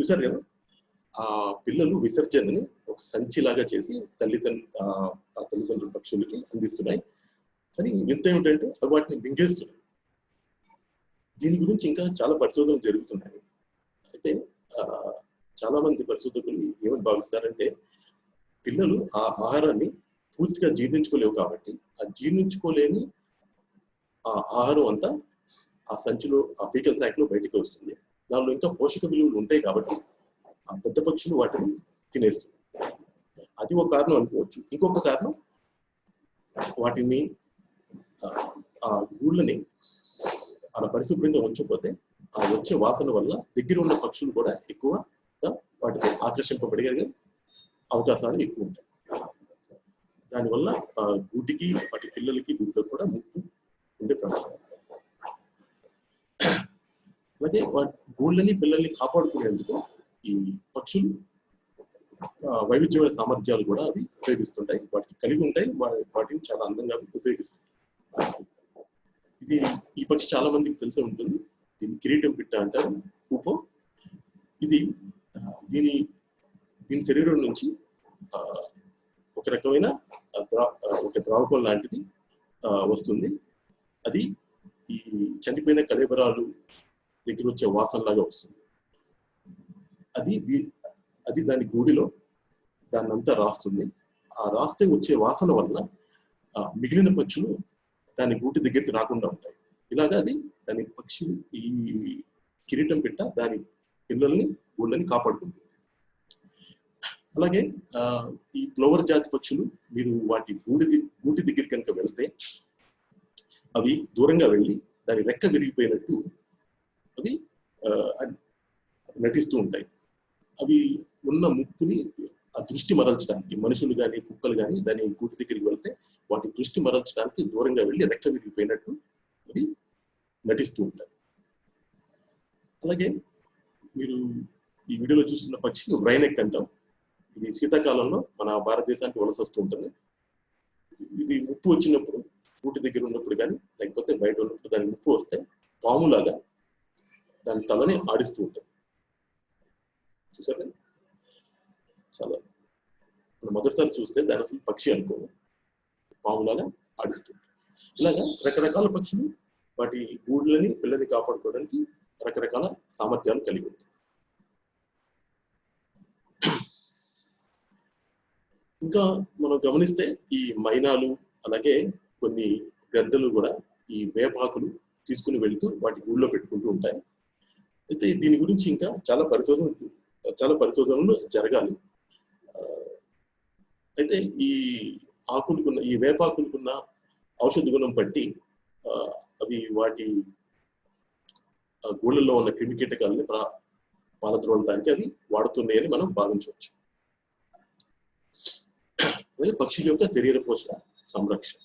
Speaker 1: చూసారు కదా, ఆ పిల్లలు విసర్జనని ఒక సంచిలాగా చేసి తల్లిదండ్రుల పక్షులకి అందిస్తున్నాయి. కానీ వింత ఏమిటంటే అవి వాటిని మింగేస్తున్నాయి. దీని గురించి ఇంకా చాలా పరిశోధనలు జరుగుతున్నాయి. అయితే చాలా మంది పరిశోధకులు ఏమని భావిస్తారంటే, పిల్లలు ఆ ఆహారాన్ని పూర్తిగా జీర్ణించుకోలేవు కాబట్టి ఆ జీర్ణించుకోలేని ఆ ఆహారం అంతా ఆ సంచిలో, ఆ ఫీకల్ సాక్ లో బయటికి వస్తుంది. దానిలో ఇంకా పోషక విలువలు ఉంటాయి కాబట్టి ఆ పెద్ద పక్షులు వాటిని తినేస్తుంది. అది ఒక కారణం అనుకోవచ్చు. ఇంకొక కారణం, వాటిని ఆ గూళ్ళని అలా పరిశుభ్రంగా ఉంచకపోతే ఆ వచ్చే వాసన వల్ల దగ్గర ఉన్న పక్షులు కూడా ఎక్కువగా వాటికి ఆకర్షింపబడే అవకాశాలు ఎక్కువ ఉంటాయి. దానివల్ల గూటికి, వాటి పిల్లలకి, గుడ్లకు కూడా ముప్పు ఉండే ప్రమాదం. అలాగే వాటి గూళ్ళని, పిల్లల్ని కాపాడుకునేందుకు ఈ పక్షులు వైవిధ్యమైన సామర్థ్యాలు కూడా అవి ఉపయోగిస్తుంటాయి, వాటికి కలిగి ఉంటాయి. వాటిని చాలా అందంగా ఉపయోగిస్తుంటాయి. ఈ పక్షి చాలా మందికి తెలిసి ఉంటుంది. దీన్ని కిరీటం పిట్ట అంటారు, పూపో. ఇది దీని శరీరం నుంచి ఒక రకమైన ఒక ద్రావకం లాంటిది వస్తుంది. అది ఈ చనిపోయిన కళేబరాలు దగ్గర వచ్చే వాసనలాగా వస్తుంది. అది దాని గూడిలో దాన్నంతా రాస్తుంది. ఆ రాస్తే వచ్చే వాసన వలన మిగిలిన పక్షులు దాని గూటి దగ్గరికి రాకుండా ఉంటాయి. ఇలాగా అది దాని పక్షి, ఈ కిరీటం పిట్ట దాని పిల్లల్ని, గూళ్ళని కాపాడుకుంటుంది. అలాగే ఈ ప్లోవర్ జాతి పక్షులు, మీరు వాటి గూటి దగ్గర కనుక వెళ్తే అవి దూరంగా వెళ్ళి దాని రెక్క విరిగిపోయినట్టు అవి నటిస్తూ ఉంటాయి. అవి ఉన్న ముప్పుని ఆ దృష్టి మరల్చడానికి, మనుషులు కానీ కుక్కలు కానీ దాని గూటి దగ్గరికి వెళ్తే వాటి దృష్టి మరల్చడానికి దూరంగా వెళ్ళి రెక్క విరిగిపోయినట్టు అవి నటిస్తూ ఉంటాయి. అలాగే మీరు ఈ వీడియోలో చూస్తున్న పక్షి వ్రైనెక్ అంటాం. ఇది శీతాకాలంలో మన భారతదేశానికి వలస వస్తూ ఉంటుంది. ఇది ముప్పు వచ్చినప్పుడు, గూటి దగ్గర ఉన్నప్పుడు కానీ లేకపోతే బయట ఉన్నప్పుడు దాని ముప్పు వస్తే పాములాగా దాని తలని ఆడిస్తూ ఉంటుంది. చూసారు కదా, చాలా మొదటిసారి చూస్తే దాని అసలు పక్షి అనుకోము, పాములాగా ఆడిస్తూ ఉంటుంది. ఇలాగా రకరకాల పక్షులు వాటి గూళ్ళని, పిల్లని కాపాడుకోవడానికి రకరకాల సామర్థ్యాలు కలిగి ఉంటాయి. ఇంకా మనం గమనిస్తే ఈ మైనాలు, అలాగే కొన్ని గద్దలు కూడా ఈ వేపాకులు తీసుకుని వెళుతూ వాటి గూళ్ళో పెట్టుకుంటూ ఉంటాయి. అయితే దీని గురించి ఇంకా చాలా పరిశోధనలు జరగాలి. అయితే ఈ వేపాకులకున్న ఔషధ గుణం బట్టి అవి వాటి గూళ్ళల్లో ఉన్న క్రిమి కీటకాలని పాలద్రోలడానికి అవి వాడుతున్నాయని మనం భావించవచ్చు. అలాగే పక్షుల యొక్క శరీర పోషణ, సంరక్షణ.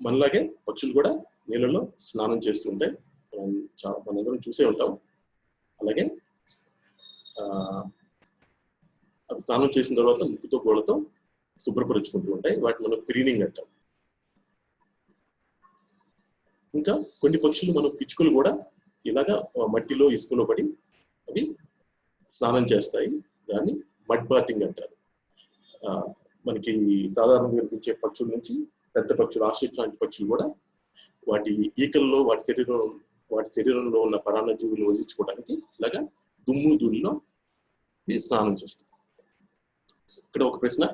Speaker 1: మనలాగే పక్షులు కూడా నీళ్ళలో స్నానం చేస్తూ ఉంటాయి. మనందరం చూసే ఉంటాం. అలాగే అవి స్నానం చేసిన తర్వాత ముక్కుతో, గోళ్ళతో శుభ్రపరుచుకుంటూ ఉంటాయి. వాటి మనం క్లీనింగ్ అంటాం. ఇంకా కొన్ని పక్షులు, మనం పిచ్చుకలు కూడా ఇలాగా మట్టిలో, ఇసుకలో పడి అవి స్నానం చేస్తాయి. దాన్ని మడ్ బాతింగ్ అంటారు. మనకి సాధారణంగా కనిపించే పక్షుల నుంచి పెద్ద పక్షులు, ఆస్ట్రిచ్ లాంటి పక్షులు కూడా వాటి ఈకల్లో, వాటి శరీరంలో ఉన్న పరాన్నజీవులు వదిలించుకోవడానికి ఇలాగా దుమ్ము, ధూళిలో స్నానం చేస్తాయి. ఇక్కడ ఒక ప్రశ్న,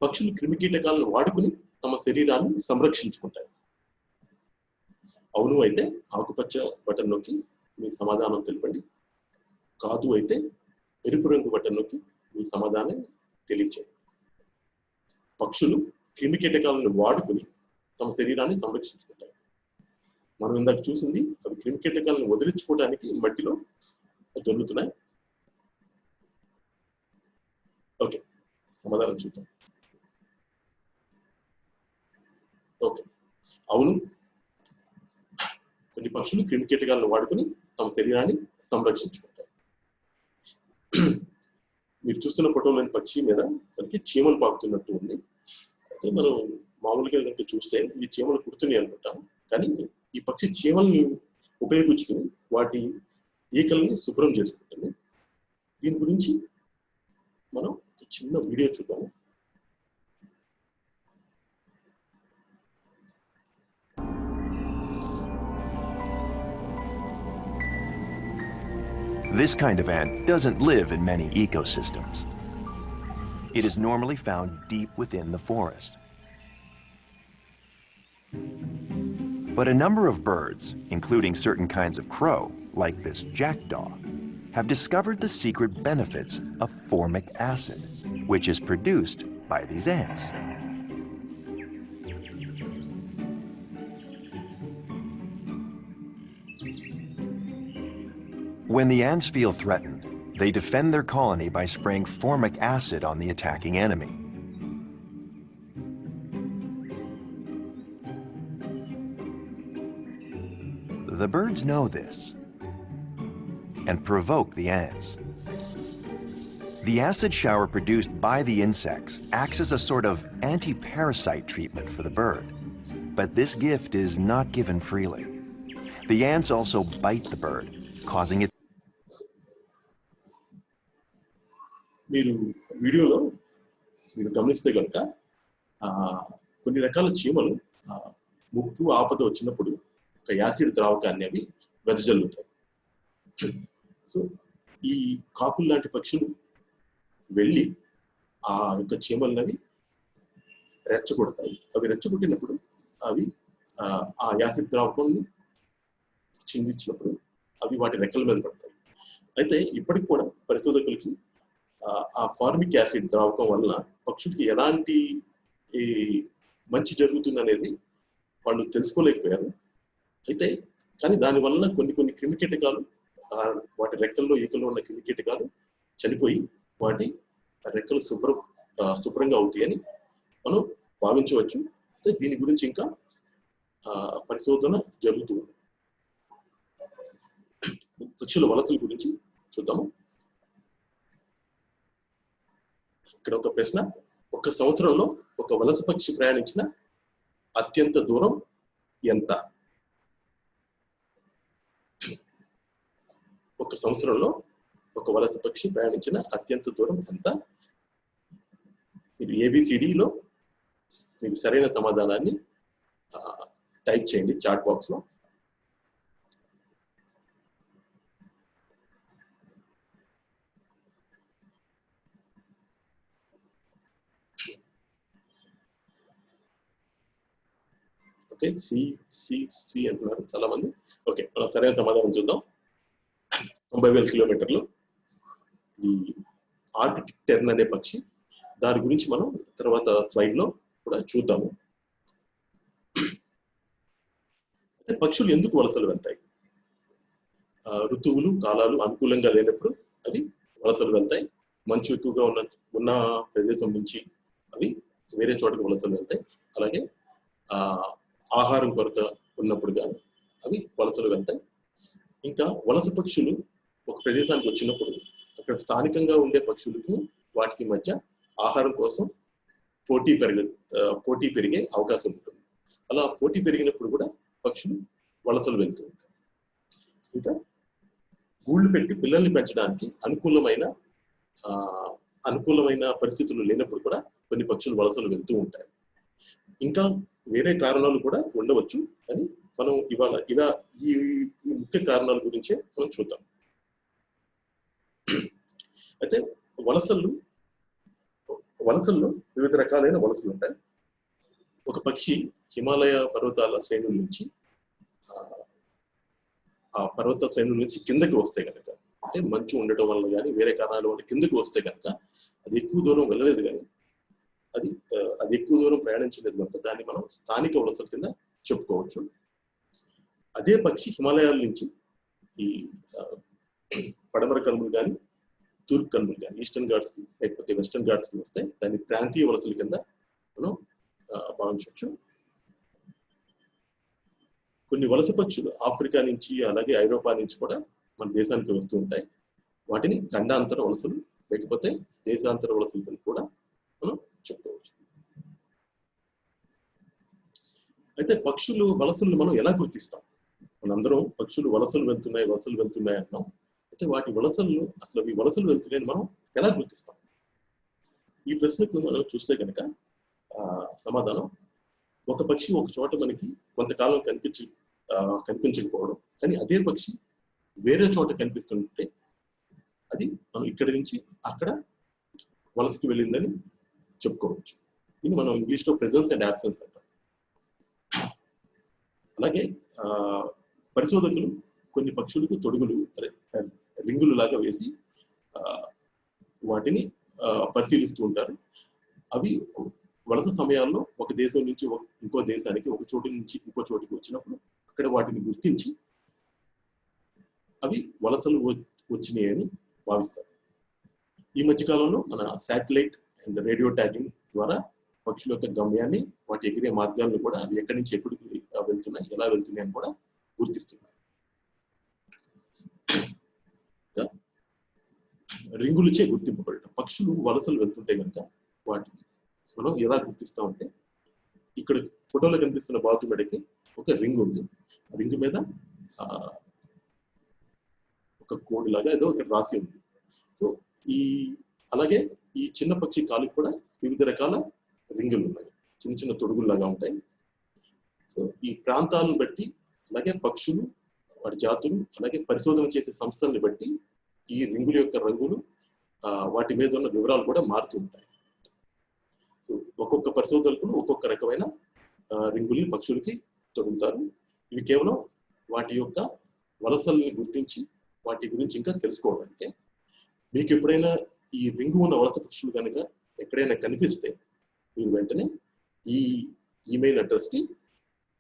Speaker 1: పక్షులు క్రిమి కీటకాలను వాడుకుని తమ శరీరాన్ని సంరక్షించుకుంటాయి. అవును అయితే ఆకుపచ్చ బటన్ నొక్కి మీ సమాధానం తెలపండి. కాదు అయితే ఎరుపు రంగు బటన్ నొక్కి మీ సమాధానం తెలియచేయండి. పక్షులు క్రిమి కీటకాలను వాడుకుని తమ శరీరాన్ని సంరక్షించుకుంటాయి. మనం ఇందాక చూసింది అవి క్రిమి కీటకాలను వదిలించుకోవడానికి మట్టిలో దొరుకుతున్నాయి. ఓకే, సమాధానం చూద్దాం. ఓకే, అవును, కొన్ని పక్షులు క్రిమి కీటకాలను వాడుకుని తమ శరీరాన్ని సంరక్షించుకుంటాయి. మీరు చూస్తున్న ఫోటోలోని పక్షి మీద మనకి చీమలు పాకుతున్నట్టు ఉంది. అయితే మనం మామూలుగా కనుక చూస్తే ఈ చీమలు కుడుతున్నాయి అనుకుంటాం, కానీ ఈ పక్షి చీమల్ని ఉపయోగించుకుని వాటి ఈకల్ని శుభ్రం చేసుకుంటుంది. దీని గురించి మనం ఒక చిన్న వీడియో చూద్దాము.
Speaker 2: This kind of ant doesn't live in many ecosystems. It is normally found deep within the forest. But a number of birds, including certain kinds of crow, like this jackdaw, have discovered the secret benefits of formic acid, which is produced by these ants. When the ants feel threatened, they defend their colony by spraying formic acid on the attacking enemy. The birds know this and provoke the ants. The acid shower produced by the insects acts as a sort of anti-parasite treatment for the bird. But this gift is not given freely. The ants also bite the bird, causing it.
Speaker 1: మీరు వీడియోలో మీరు గమనిస్తే కనుక కొన్ని రకాల చీమలు ముప్పు ఆపద వచ్చినప్పుడు ఒక యాసిడ్ ద్రావకాన్ని అవి వెదజల్లుతాయి. సో ఈ కాకులు లాంటి పక్షులు వెళ్ళి ఆ యొక్క చీమలనవి రెచ్చగొడతాయి. అవి రెచ్చగొట్టినప్పుడు అవి ఆ యాసిడ్ ద్రావకాన్ని చిందించినప్పుడు అవి వాటి రెక్కల మీద పడతాయి. అయితే ఇప్పటికి కూడా పరిశోధకులకి ఆ ఫార్మిక్ యాసిడ్ ద్రావకం వలన పక్షులకి ఎలాంటి మంచి జరుగుతుంది అనేది వాళ్ళు తెలుసుకోలేకపోయారు. అయితే కానీ దాని వలన కొన్ని క్రిమికీటకాలు వాటి రెక్కల్లో ఈకల్లో ఉన్న క్రిమికీటకాలు చనిపోయి వాటి రెక్కలు శుభ్రంగా అవుతాయని మనం భావించవచ్చు. అయితే దీని గురించి ఇంకా పరిశోధన జరుగుతుంది. పక్షుల వలసల గురించి చూద్దాము. ఇక్కడ ఒక ప్రశ్న, ఒక సంవత్సరంలో ఒక వలస పక్షి ప్రయాణించిన అత్యంత దూరం ఎంత? ఒక సంవత్సరంలో ఒక వలస పక్షి ప్రయాణించిన అత్యంత దూరం ఎంత? మీరు ABCDలో మీకు సరైన సమాధానాన్ని టైప్ చేయండి చాట్ బాక్స్ లో. ఓకే, సి అంటున్నారు చాలా మంది. ఓకే, మనం సరైన సమాధానం చూద్దాం. 90,000 కిలోమీటర్లు. ఈ ఆర్కిటిక్ టెర్న్ అనే పక్షి, దాని గురించి మనం తర్వాత స్లైడ్ లో కూడా చూద్దాము. పక్షులు ఎందుకు వలసలు వెళ్తాయి? ఋతువులు కాలాలు అనుకూలంగా లేనప్పుడు అవి వలసలు వెళ్తాయి. మంచు ఎక్కువగా ఉన్న ప్రదేశం నుంచి అవి వేరే చోటకి వలసలు వెళ్తాయి. అలాగే ఆహారం కొరత ఉన్నప్పుడు కానీ అవి వలసలు వెళ్తాయి. ఇంకా వలస పక్షులు ఒక ప్రదేశానికి వచ్చినప్పుడు అక్కడ స్థానికంగా ఉండే పక్షులకు వాటికి మధ్య ఆహారం కోసం పోటీ పెరిగే అవకాశం ఉంటుంది. అలా పోటీ పెరిగినప్పుడు కూడా పక్షులు వలసలు వెళ్తూ ఉంటాయి. ఇంకా గూళ్ళు పెట్టి పిల్లల్ని పెంచడానికి అనుకూలమైన పరిస్థితులు లేనప్పుడు కూడా కొన్ని పక్షులు వలసలు వెళ్తూ ఉంటాయి. ఇంకా వేరే కారణాలు కూడా ఉండవచ్చు, కానీ మనం ఇవాళ ఇలా ఈ ముఖ్య కారణాల గురించే మనం చూద్దాం. అయితే వలసల్లో వివిధ రకాలైన వలసలు ఉంటాయి. ఒక పక్షి హిమాలయ పర్వతాల శ్రేణుల నుంచి ఆ పర్వత శ్రేణుల నుంచి కిందకి వస్తే కనుక, అంటే మంచు ఉండటం వల్ల కానీ వేరే కారణాల వల్ల కిందకి వస్తే కనుక అది ఎక్కువ దూరం వెళ్ళలేదు, కానీ అది ఎక్కువ దూరం ప్రయాణించలేదు కనుక దాన్ని మనం స్థానిక వలసల కింద చెప్పుకోవచ్చు. అదే పక్షి హిమాలయాల నుంచి ఈ పడమర కనుమలు కానీ తూర్పు కనుమలు కానీ ఈస్టర్న్ ఘాట్స్ కి లేకపోతే వెస్టర్న్ ఘాట్స్ కి వస్తే దాన్ని ప్రాంతీయ వలసల కింద మనం భావించవచ్చు. కొన్ని వలస పక్షులు ఆఫ్రికా నుంచి అలాగే ఐరోపా నుంచి కూడా మన దేశానికి వస్తూ ఉంటాయి. వాటిని ఖండాంతర వలసలు లేకపోతే దేశాంతర వలసలు కింద కూడా మనం చెప్పుకోవచ్చు. అయితే పక్షులు వలసలను మనం ఎలా గుర్తిస్తాం? మనందరం పక్షులు వలసలు వెళ్తున్నాయి అంటున్నాం. అయితే వాటి వలసలు అసలు ఈ వలసలు వెళ్తున్నాయని మనం ఎలా గుర్తిస్తాం? ఈ ప్రశ్నకు మనం చూస్తే కనుక సమాధానం, ఒక పక్షి ఒక చోట మనకి కొంతకాలం కనిపించకపోవడం, కానీ అదే పక్షి వేరే చోట కనిపిస్తుంటే అది మనం ఇక్కడి నుంచి అక్కడ వలసకి వెళ్ళిందని చెప్పుకోవచ్చు. ఇది మనం ఇంగ్లీష్లో ప్రెజెన్స్ అండ్ యాబ్సెన్స్ అంటాం. అలాగే పరిశోధకులు కొన్ని పక్షులకు తొడుగులు రింగులు లాగా వేసి వాటిని పరిశీలిస్తూ ఉంటారు. అవి వలస సమయాల్లో ఒక దేశం నుంచి ఇంకో దేశానికి, ఒక చోటు నుంచి ఇంకో చోటికి వచ్చినప్పుడు అక్కడ వాటిని గుర్తించి అవి వలసలు వచ్చినాయని భావిస్తారు. ఈ మధ్యకాలంలో మన శాటిలైట్ అండ్ రేడియో ట్యాగింగ్ ద్వారా పక్షుల యొక్క గమ్యాన్ని, వాటి ఎగిరే మార్గాలను కూడా అవి ఎక్కడి నుంచి ఎక్కడికి వెళ్తున్నాయి, ఎలా వెళ్తున్నాయి అని కూడా గుర్తిస్తున్నారు. రింగులచే గుర్తింపబడటం. పక్షులు వలసలు వెళ్తుంటే కనుక వాటిని మనం ఎలా గుర్తిస్తామంటే, ఇక్కడ ఫోటోలో కనిపిస్తున్న బాతు మెడకి ఒక రింగ్ ఉంది. ఆ రింగ్ మీద ఒక కోడ్ లాగా ఏదో ఇక్కడ రాసి ఉంది. సో అలాగే ఈ చిన్న పక్షి కాలుకి కూడా వివిధ రకాల రింగులు ఉన్నాయి, చిన్న చిన్న తొడుగుల్లాగా ఉంటాయి. సో ఈ ప్రాంతాలను బట్టి, అలాగే పక్షులు, వాటి జాతులు, అలాగే పరిశోధన చేసే సంస్థల్ని బట్టి ఈ రింగుల యొక్క రంగులు, వాటి మీద ఉన్న వివరాలు కూడా మారుతూ ఉంటాయి. సో ఒక్కొక్క పరిశోధకులు ఒక్కొక్క రకమైన రింగుల్ని పక్షులకి తొడుగుతారు. ఇవి కేవలం వాటి యొక్క వలసల్ని గుర్తించి వాటి గురించి ఇంకా తెలుసుకోవడానికి. మీకు ఎప్పుడైనా ఈ రింగు ఉన్న వలస పక్షులు కనుక ఎక్కడైనా కనిపిస్తే మీరు వెంటనే ఈ ఈమెయిల్ అడ్రస్కి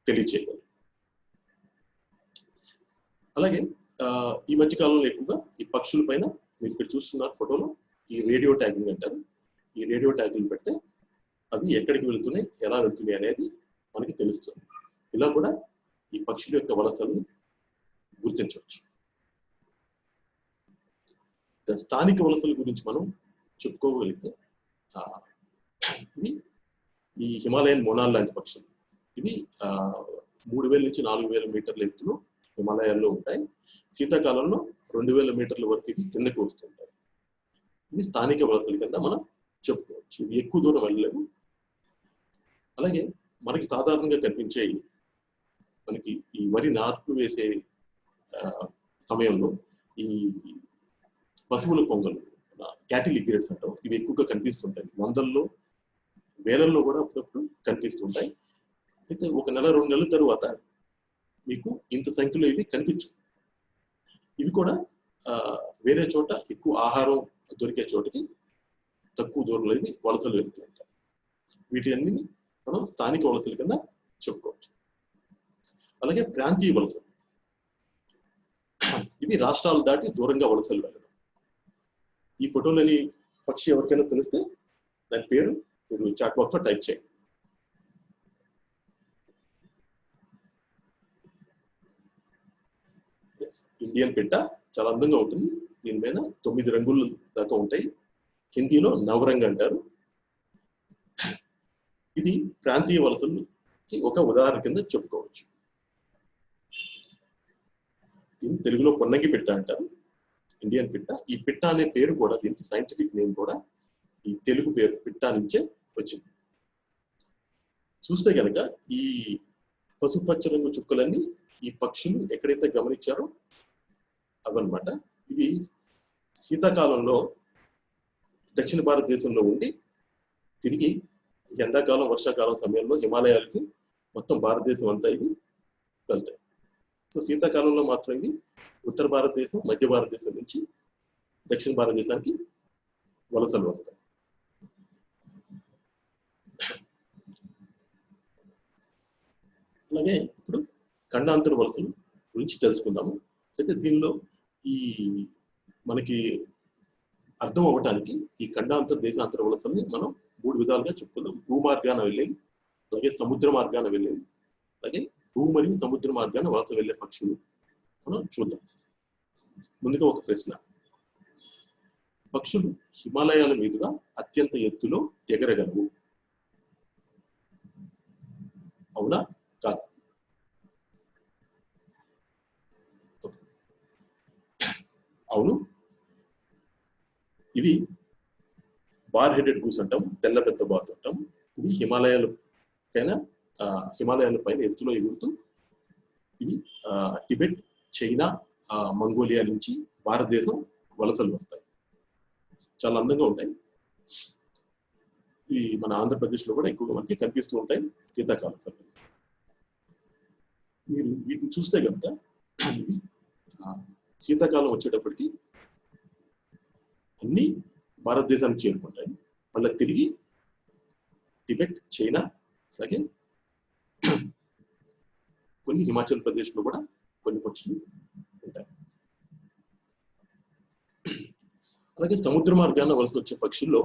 Speaker 1: తెలియచేయగలరు. అలాగే ఈ మధ్య కాలంలో ఎక్కువగా ఈ పక్షుల పైన మీరు ఇక్కడ చూస్తున్నారు ఫోటోలో ఈ రేడియో ట్యాగింగ్ అంటారు. ఈ రేడియో ట్యాగింగ్ పెడితే అవి ఎక్కడికి వెళ్తున్నాయి, ఎలా వెళ్తున్నాయి అనేది మనకి తెలుస్తుంది. ఇలా కూడా ఈ పక్షుల యొక్క వలసలను గుర్తించవచ్చు. స్థానిక వలసల గురించి మనం చెప్పుకోగలిగితే, ఇవి ఈ హిమాలయన్ మోనాల్ లాంటి పక్షులు. ఇవి 3000 నుంచి 4000 మీటర్ల ఎత్తులో హిమాలయాల్లో ఉంటాయి. శీతాకాలంలో 2000 మీటర్ల వరకు ఇవి కిందకు వస్తుంటాయి. ఇవి స్థానిక వలసల కింద మనం చెప్పుకోవచ్చు. ఇవి ఎక్కువ దూరం వెళ్ళలేవు. అలాగే మనకి సాధారణంగా కనిపించే మనకి ఈ వరి నాట్లు వేసే సమయంలో ఈ పశువుల పొంగలు, క్యాటిల్ ఇగ్రేట్స్ అంటాం, ఇవి ఎక్కువగా కనిపిస్తుంటాయి. వందల్లో వేలల్లో కూడా అప్పుడప్పుడు కనిపిస్తుంటాయి. అయితే ఒక నెల 2 నెలల తరువాత మీకు ఇంత సంఖ్యలో ఇవి కనిపించవు. ఇవి కూడా వేరే చోట ఎక్కువ ఆహారం దొరికే చోటకి తక్కువ దూరంలో ఇవి వలసలు వెళ్తూ ఉంటాయి. వీటి అన్ని మనం స్థానిక వలసల కింద చెప్పుకోవచ్చు. అలాగే ప్రాంతీయ వలసలు, ఇవి రాష్ట్రాలు దాటి దూరంగా వలసలు వెళ్ళడం. ఈ ఫోటోలోని పక్షి ఎవరికైనా తెలిస్తే దాని పేరు మీరు చాట్ బాక్స్ లో టైప్ చేయండి. ఇండియన్ పిట్ట చాలా అందంగా ఉంటుంది. దీని మీద 9 రంగులు దాకా ఉంటాయి. హిందీలో నవరంగ్ అంటారు. ఇది ప్రాంతీయ వలసలకి ఒక ఉదాహరణ కింద చెప్పుకోవచ్చు. దీన్ని తెలుగులో పొన్నంగి పిట్ట అంటారు, ఇండియన్ పిట్ట. ఈ పిట్ట అనే పేరు కూడా, దీనికి సైంటిఫిక్ నేమ్ కూడా ఈ తెలుగు పేరు పిట్ట నుంచే వచ్చింది. చూస్తే కనుక ఈ పసుపచ్చ రంగు చుక్కలన్నీ ఈ పక్షులు ఎక్కడైతే గమనించారో అవన్నమాట. ఇవి శీతాకాలంలో దక్షిణ భారతదేశంలో ఉండి తిరిగి ఎండాకాలం, వర్షాకాలం సమయంలో హిమాలయాలకి మొత్తం భారతదేశం అంతా ఇవి వెళ్తాయి. సో శీతాకాలంలో మాత్రం ఇవి ఉత్తర భారతదేశం, మధ్య భారతదేశం నుంచి దక్షిణ భారతదేశానికి వలసలు వస్తాయి. అలాగే ఇప్పుడు ఖండాంతర వలసలు గురించి తెలుసుకుందాము. అయితే దీనిలో ఈ మనకి అర్థం అవ్వటానికి ఈ ఖండాంతర దేశాంతర వలసల్ని మనం 3 విధాలుగా చెప్పుకుందాం. భూమార్గాన వెళ్ళేవి, అలాగే సముద్ర మార్గాన వెళ్ళేవి, అలాగే భూ మరియు సముద్ర మార్గాన వలస వెళ్ళే పక్షులు మనం చూద్దాం. ముందుగా ఒక ప్రశ్న. పక్షులు హిమాలయాల మీదుగా అత్యంత ఎత్తులో ఎగరగలవు, అవునా కాదా? అవును, ఇవి బార్ హెడెడ్ గూస్ అంటాం, తెల్ల పెద్ద బాతు అంటాం. ఇవి హిమాలయాల పైన ఎత్తులో ఎగురుతూ ఇవి టిబెట్, చైనా, మంగోలియా నుంచి భారతదేశం వలసలు వస్తాయి. చాలా అందంగా ఉంటాయి. ఇవి మన ఆంధ్రప్రదేశ్లో కూడా ఎక్కువగా మనకి కనిపిస్తూ ఉంటాయి శీతాకాలం సమయంలో. మీరు వీటిని చూస్తే కనుక ఇవి శీతాకాలం వచ్చేటప్పటికి అన్ని భారతదేశానికి చేరుకుంటాయి. మళ్ళీ తిరిగి టిబెట్, చైనా, అలాగే కొన్ని హిమాచల్ ప్రదేశ్లో కూడా కొన్ని పక్షులు ఉంటాయి. అలాగే సముద్ర మార్గాన వలస వచ్చే పక్షుల్లో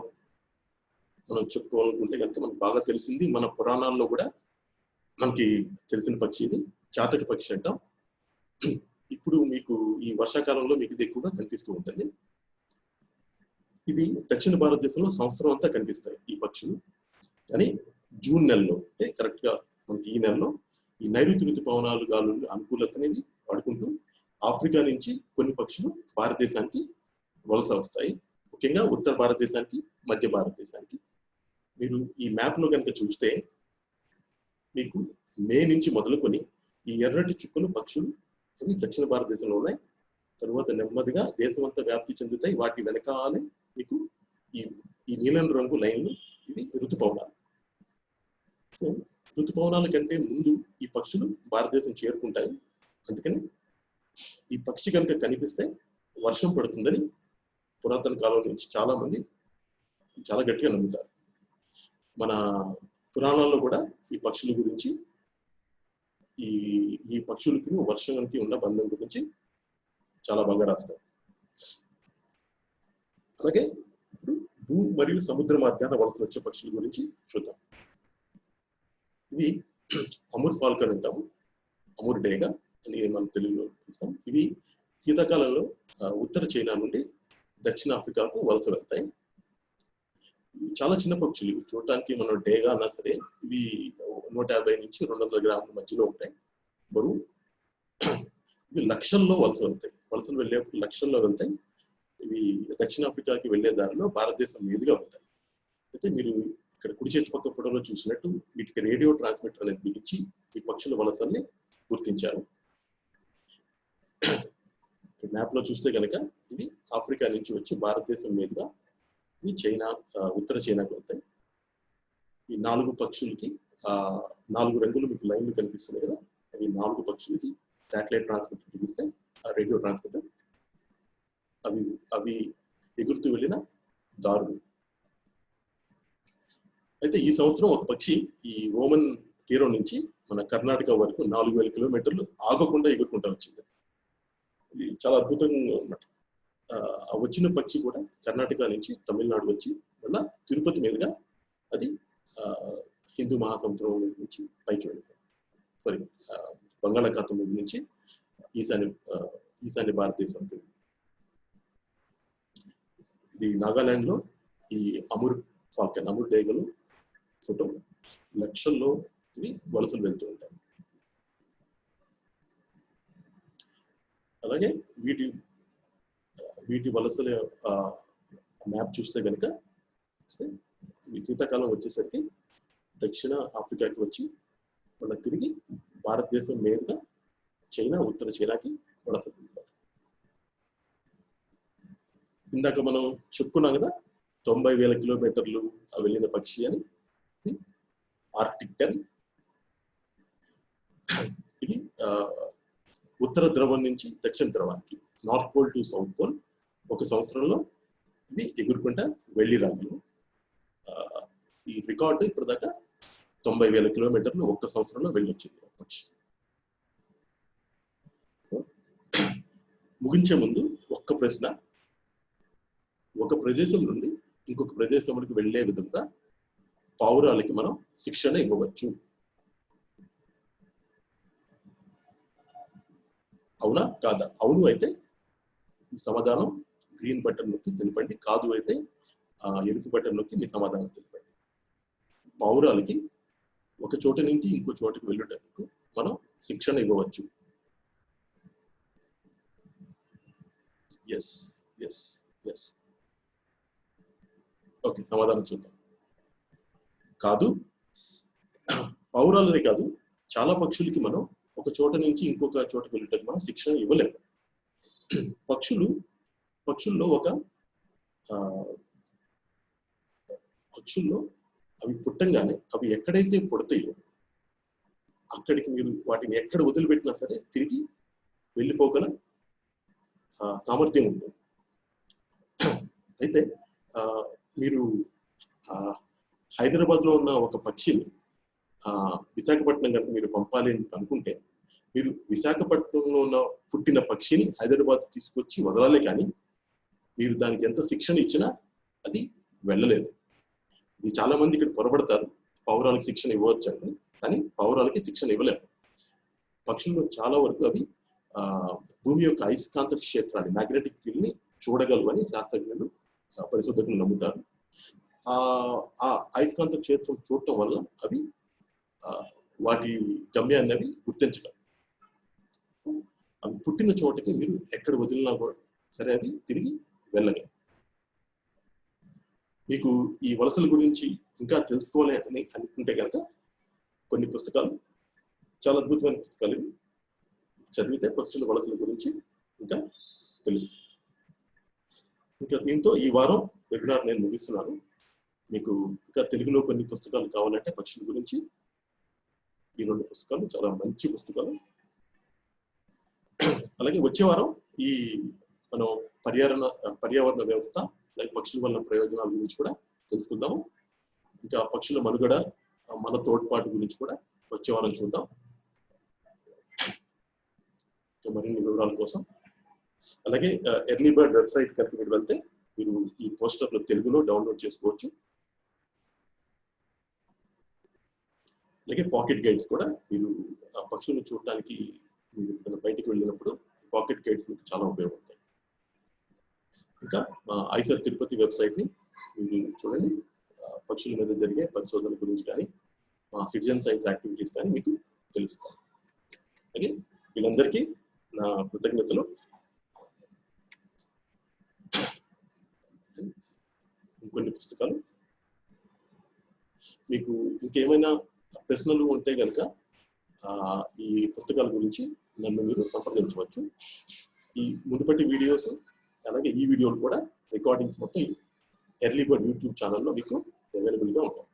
Speaker 1: మనం చెప్పుకోవాలనుకుంటే కనుక మనకు బాగా తెలిసింది, మన పురాణాల్లో కూడా మనకి తెలిసిన పక్షి ఇది చాతక పక్షి అంటాం. ఇప్పుడు మీకు ఈ వర్షాకాలంలో మీకు ఇది ఎక్కువగా కనిపిస్తూ ఉంటుంది. ఇది దక్షిణ భారతదేశంలో సంవత్సరం అంతా కనిపిస్తాయి ఈ పక్షులు. కానీ జూన్ నెలలో, అంటే కరెక్ట్ గా మనకి ఈ నెలలో ఈ నైరుతి ఋతుపవనాలు గాలులు అనుకూలత అనేది వాడుకుంటూ ఆఫ్రికా నుంచి కొన్ని పక్షులు భారతదేశానికి వలస వస్తాయి. ముఖ్యంగా ఉత్తర భారతదేశానికి, మధ్య భారతదేశానికి. మీరు ఈ మ్యాప్ లో కనుక చూస్తే మీకు మే నుంచి మొదలుకొని ఈ ఎర్రటి చుక్కలు పక్షులు అవి దక్షిణ భారతదేశంలో ఉన్నాయి. తరువాత నెమ్మదిగా దేశమంతా వ్యాప్తి చెందుతాయి. వాటి వెనకాలే మీకు ఈ నీలం రంగు లైన్లు ఇవి ఋతుపవనాలు. సో ఋతుపవనాల కంటే ముందు ఈ పక్షులు భారతదేశం చేరుకుంటాయి. అందుకని ఈ పక్షి కనుక కనిపిస్తే వర్షం పడుతుందని పురాతన కాలం నుంచి చాలా మంది చాలా గట్టిగా నమ్ముతారు. మన పురాణాల్లో కూడా ఈ పక్షుల గురించి, ఈ పక్షులకి వర్షానికి ఉన్న బంధం గురించి చాలా బాగా రాస్తారు. అలాగే ఇప్పుడు భూ మరియు సముద్ర మార్గాన వలస వచ్చే పక్షుల గురించి చూద్దాం. ఇవి అమూర్ ఫాల్కన్ అంటాము, అమూర్ డేగా అని మనం తెలుగులో చూస్తాం. ఇవి శీతాకాలంలో ఉత్తర చైనా నుండి దక్షిణ ఆఫ్రికాకు వలస వెళ్తాయి. చాలా చిన్న పక్షులు ఇవి. చూడటానికి మనం డేగా అన్నా సరే ఇవి 150 నుంచి 200 గ్రాముల మధ్యలో ఉంటాయి బరువు. ఇవి లక్షల్లో వలస వెళ్తాయి. వలసలు వెళ్ళేప్పుడు లక్షల్లో వెళ్తాయి. ఇవి దక్షిణాఫ్రికాకి వెళ్లే దారిలో భారతదేశం మీదుగా వెళ్తాయి. అయితే మీరు ఇక్కడ కుడి చేతి పక్క ఫోటోలో చూసినట్టు వీటికి రేడియో ట్రాన్స్మిటర్ అనేది బిగించి ఈ పక్షుల వలసల్ని గుర్తించారు. మ్యాప్ లో చూస్తే కనుక ఇవి ఆఫ్రికా నుంచి వచ్చి భారతదేశం మీదుగా ఇవి చైనా, ఉత్తర చైనాకు వెళ్తాయి. ఈ 4 పక్షులకి 4 రంగులు మీకు లైన్లు కనిపిస్తున్నాయి కదా, అవి 4 పక్షులకి శాటిలైట్ ట్రాన్స్మిటర్ బిగిస్తే ఆ రేడియో ట్రాన్స్మిటర్ అవి ఎగురుతూ వెళ్ళిన దారులు. అయితే ఈ సంవత్సరం ఒక పక్షి ఈ ఓమన్ తీరం నుంచి మన కర్ణాటక వరకు 4000 కిలోమీటర్లు ఆగకుండా ఎగురుకుంటూ వచ్చింది. ఇది చాలా అద్భుతంగా ఉన్నమాట. వచ్చిన పక్షి కూడా కర్ణాటక నుంచి తమిళనాడు వచ్చి మళ్ళా తిరుపతి మీదుగా అది హిందూ మహాసముద్రం నుంచి పైకి వెళ్తాయి. సారీ, బంగాళాఖాతం మీద నుంచి ఈశాన్య భారతదేశం. ఇది నాగాలాండ్ లో ఈ అమూర్ ఫాల్కన్, అమూర్ డేగలు ఫోటో లక్షల్లో ఇవి వలసలు వెళ్తూ ఉంటాయి. అలాగే వీటి వలసల మ్యాప్ చూస్తే కనుక ఈ శీతాకాలం వచ్చేసరికి దక్షిణ ఆఫ్రికాకి వచ్చి మళ్ళీ తిరిగి భారతదేశం మీదుగా చైనా, ఉత్తర చైనాకి వలస వెళ్తారు. ఇందాక మనం చెప్పుకున్నాం కదా 90,000 కిలోమీటర్లు వెళ్ళిన పక్షి అని, ఆర్టిక్ టెన్. ఇది ఉత్తర ధ్రువం నుంచి దక్షిణ ధ్రువానికి, north pole to south pole ఒక సంవత్సరంలో ఇవి ఎగురుకుంటా వెళ్ళి రాగలవు. ఈ రికార్డు ఇప్పటిదాకా 90,000 కిలోమీటర్లు ఒక్క సంవత్సరంలో వెళ్ళొచ్చింది పక్షి. ముగించే ముందు ఒక్క ప్రశ్న. ఒక ప్రదేశం నుండి ఇంకొక ప్రదేశంలోకి వెళ్లే విధంగా పావురాలకి మనం శిక్షణ ఇవ్వవచ్చు, అవునా కాదా? అవును అయితే మీ సమాధానం గ్రీన్ బటన్ నొక్కి తెలపండి, కాదు అయితే ఎరుపు బటన్ నొక్కి మీ సమాధానం తెలపండి. పావురాలకి ఒక చోట నుంచి ఇంకో చోటుకి వెళ్ళేటందుకు మనం శిక్షణ ఇవ్వవచ్చు. ఎస్ ఎస్ ఎస్ ఓకే, సమాధానం చూద్దాం. కాదు, పావురాలనే కాదు, చాలా పక్షులకి మనం ఒక చోట నుంచి ఇంకొక చోటకి వెళ్ళేటప్పుడు మనం శిక్షణ ఇవ్వలేము. పక్షుల్లో పక్షుల్లో అవి పుట్టంగానే అవి ఎక్కడైతే పుడతాయో అక్కడికి మీరు వాటిని ఎక్కడ వదిలిపెట్టినా సరే తిరిగి వెళ్ళిపోగల సామర్థ్యం ఉంటుంది. అయితే మీరు హైదరాబాద్లో ఉన్న ఒక పక్షిని విశాఖపట్నం కనుక మీరు పంపాలి అని అనుకుంటే, మీరు విశాఖపట్నంలో ఉన్న పుట్టిన పక్షిని హైదరాబాద్ తీసుకొచ్చి వదలాలి, కానీ మీరు దానికి ఎంత శిక్షణ ఇచ్చినా అది వెళ్ళలేదు. ఇది చాలా మంది ఇక్కడ పొరబడతారు, పావురాలకు శిక్షణ ఇవ్వచ్చు అని, కానీ పావురాలకి శిక్షణ ఇవ్వలేరు. పక్షుల్లో చాలా వరకు అవి భూమి యొక్క అయస్కాంత క్షేత్రాన్ని, మ్యాగ్నెటిక్ ఫీల్డ్ ని చూడగలవు అని శాస్త్రజ్ఞులు, పరిశోధకులు నమ్ముతారు. ఆ అయస్కాంత క్షేత్రం చూడటం వల్ల అవి వాటి గమ్యాన్ని అవి గుర్తించగలరు. అవి పుట్టిన చోటకి మీరు ఎక్కడ వదిలినా కూడా సరే అవి తిరిగి వెళ్ళగలరు. మీకు ఈ వలసల గురించి ఇంకా తెలుసుకోవాలి అని అనుకుంటే కనుక కొన్ని పుస్తకాలు, చాలా అద్భుతమైన పుస్తకాలు చదివితే పక్షుల వలసల గురించి ఇంకా తెలుస్తుంది. ఇంకా దీంతో ఈ వారం వెబినార్ నేను ముగిస్తున్నాను. మీకు ఇంకా తెలుగులో కొన్ని పుస్తకాలు కావాలంటే పక్షుల గురించి ఈ 2 పుస్తకాలు చాలా మంచి పుస్తకాలు. అలాగే వచ్చే వారం ఈ మనం పర్యావరణ వ్యవస్థ, అలాగే పక్షుల వల్ల ప్రయోజనాల గురించి కూడా తెలుసుకుందాము. ఇంకా పక్షుల మనుగడ, మన తోడ్పాటు గురించి కూడా వచ్చే వారం చూద్దాం. మరిన్ని వివరాల కోసం అలాగే ఎర్లీ బర్డ్ వెబ్సైట్ కనుక మీరు వెళ్తే మీరు ఈ పోస్టర్లు తెలుగులో డౌన్లోడ్ చేసుకోవచ్చు. అలాగే పాకెట్ గైడ్స్ కూడా మీరు పక్షులను చూడటానికి మీరు బయటికి వెళ్ళినప్పుడు పాకెట్ గైడ్స్ మీకు చాలా ఉపయోగపడతాయి. ఇంకా ఐసర్ తిరుపతి వెబ్సైట్ ని మీరు చూడండి, పక్షుల మీద జరిగే పరిశోధన గురించి కానీ సిటిజన్ సైన్స్ యాక్టివిటీస్ కానీ మీకు తెలుస్తాయి. అలాగే వీళ్ళందరికీ నా కృతజ్ఞతలు. ఇంకొన్ని పుస్తకాలు మీకు ఇంకేమైనా ప్రశ్నలు ఉంటే కనుక ఈ పుస్తకాల గురించి నన్ను మీరు సంప్రదించవచ్చు. ఈ మునుపటి వీడియోస్ అలాగే ఈ వీడియోలు కూడా రికార్డింగ్స్ మొత్తం ఎర్లీ బర్డ్ యూట్యూబ్ ఛానల్లో మీకు అవైలబుల్గా ఉంటాయి.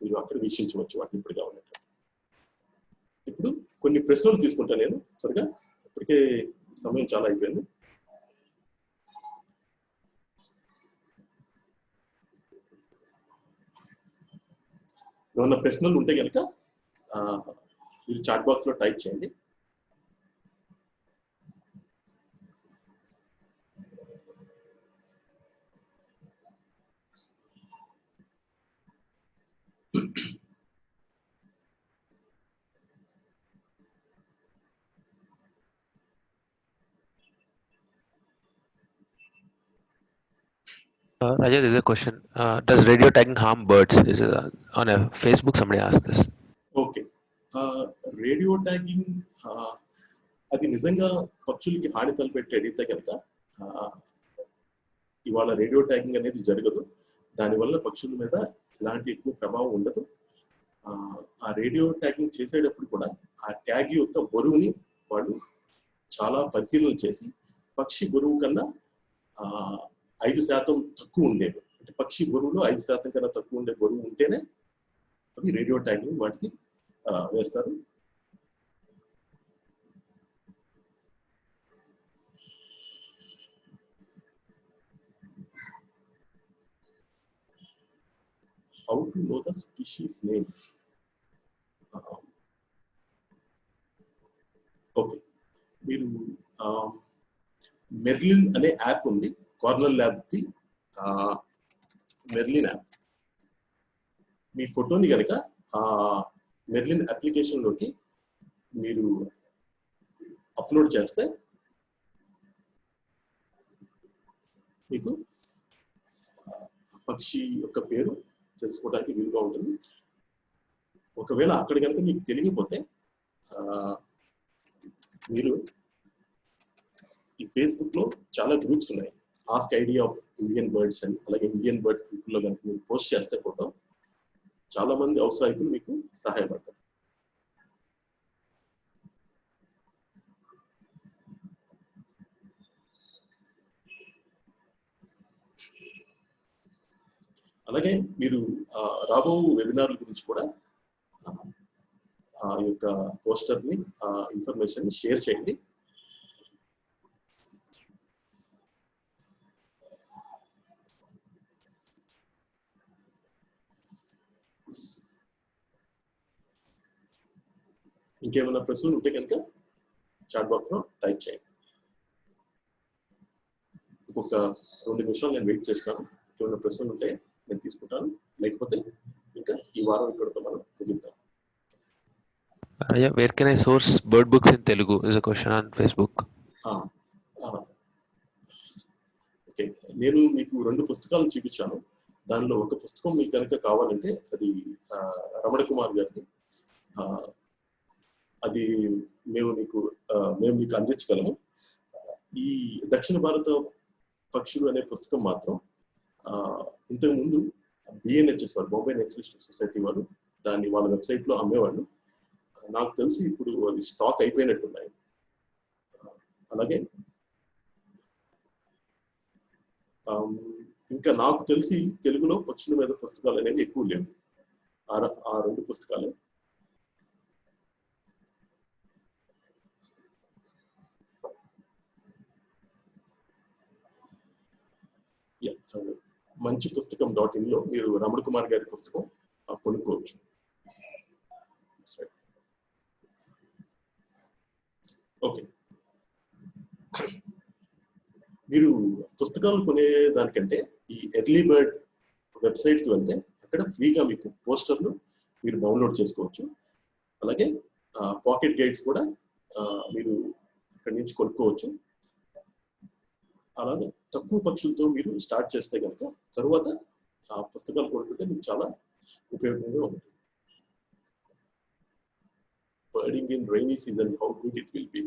Speaker 1: మీరు అక్కడ వీక్షించవచ్చు వాటిని ఇప్పుడు కావాలంటే. ఇప్పుడు కొన్ని ప్రశ్నలు తీసుకుంటాను నేను త్వరగా, ఇప్పటికే సమయం చాలా అయిపోయింది. ఏమన్నా ప్రశ్నలు ఉంటే కనుక మీరు చాట్ బాక్స్ లో టైప్ చేయండి.
Speaker 3: Raja, there's a question. Does radio tagging harm birds? Is it, on a Facebook somebody asked this.
Speaker 1: Okay, radio tagging అది నిజంగా పక్షులకి హాని తలపెట్టేదైతే కనుక ఇవాళ రేడియో ట్యాగింగ్ అనేది జరగదు. దానివల్ల పక్షుల మీద ఎలాంటి ఎక్కువ ప్రభావం ఉండదు. ఆ రేడియో ట్యాగింగ్ చేసేటప్పుడు కూడా ఆ ట్యాగ్ యొక్క బరువుని వాళ్ళు చాలా పరిశీలన చేసి పక్షి బరువు కన్నా 5% తక్కువ ఉండేవి, అంటే పక్షి బరువులో 5% కన్నా తక్కువ ఉండే బరువు ఉంటేనే అవి రేడియో ట్యాగింగ్ వాటికి వేస్తారు. How to know the species name? Okay, మీరు మెర్లిన్ అనే యాప్ ఉంది, Cornell lab the Merlin app. మీ ఫోటోని కనుక మెర్లిన్ అప్లికేషన్ లోకి మీరు అప్లోడ్ చేస్తే మీకు పక్షి యొక్క పేరు తెలుసుకోవడానికి వీలుగా ఉంటుంది. ఒకవేళ అక్కడ కనుక మీకు తెలియకపోతే మీరు ఈ ఫేస్బుక్ లో చాలా గ్రూప్స్ ఉన్నాయి. Ask idea of Indian birds అని, అలాగే ఇండియన్ బర్డ్స్ గ్రూప్ లో కనుక మీరు పోస్ట్ చేస్తే ఫోటో, చాలా మంది ఔత్సాహికులు మీకు సహాయపడతారు. అలాగే మీరు రాబో వెబినార్ల గురించి కూడా ఆ యొక్క పోస్టర్ ని, ఇన్ఫర్మేషన్ షేర్ చేయండి. ఇంకేమైనా ప్రశ్నలు ఉంటే కనుక చాట్ బాక్స్ లో టైప్ చేయండి. ఇంకొక 2 నిమిషాలు నేను వెయిట్ చేస్తాను. ఏమైనా ప్రశ్నలు ఉంటే నేను తీసుకుంటాను, లేకపోతే ఇంకా ఈ వారం ఇక్కడితో మనం ముగిద్దాం.
Speaker 3: Yeah, where can I source bird books in Telugu is a question on Facebook.
Speaker 1: Okay, నేను మీకు 2 పుస్తకాలను చూపించాను. దానిలో ఒక పుస్తకం మీకు కనుక కావాలంటే అది రమణ కుమార్ గారిది. అది మేము మీకు అందించగలము. ఈ దక్షిణ భారత పక్షులు అనే పుస్తకం మాత్రం ఇంతకు ముందు BNHS వారు, బాంబే నేచురలిస్టిక్ సొసైటీ వారు దాన్ని వాళ్ళ వెబ్సైట్ లో అమ్మేవాళ్ళు. నాకు తెలిసి ఇప్పుడు అది స్టాక్ అయిపోయినట్టున్నాయి. అలాగే ఇంకా నాకు తెలిసి తెలుగులో పక్షుల మీద పుస్తకాలు అనేవి ఎక్కువ లేవు. ఆ 2 పుస్తకాలే. మంచి పుస్తకం .in లో మీరు రమణ కుమార్ గారి పుస్తకం కొనుక్కోవచ్చు. ఓకే, మీరు పుస్తకాలు కొనే దానికంటే ఈ ఎర్లీ బర్డ్ వెబ్సైట్ కి వెళ్తే అక్కడ ఫ్రీగా మీకు పోస్టర్లు మీరు డౌన్లోడ్ చేసుకోవచ్చు. అలాగే పాకెట్ గైడ్స్ కూడా మీరు అక్కడి నుంచి కొనుక్కోవచ్చు. అలాగే తక్కువ పక్షులతో మీరు స్టార్ట్ చేస్తే కనుక తరువాత ఆ పుస్తకాలు కొనుక్కుంటే మీకు చాలా ఉపయోగంగా ఉంటుంది. Birding in rainy season, how good it will be.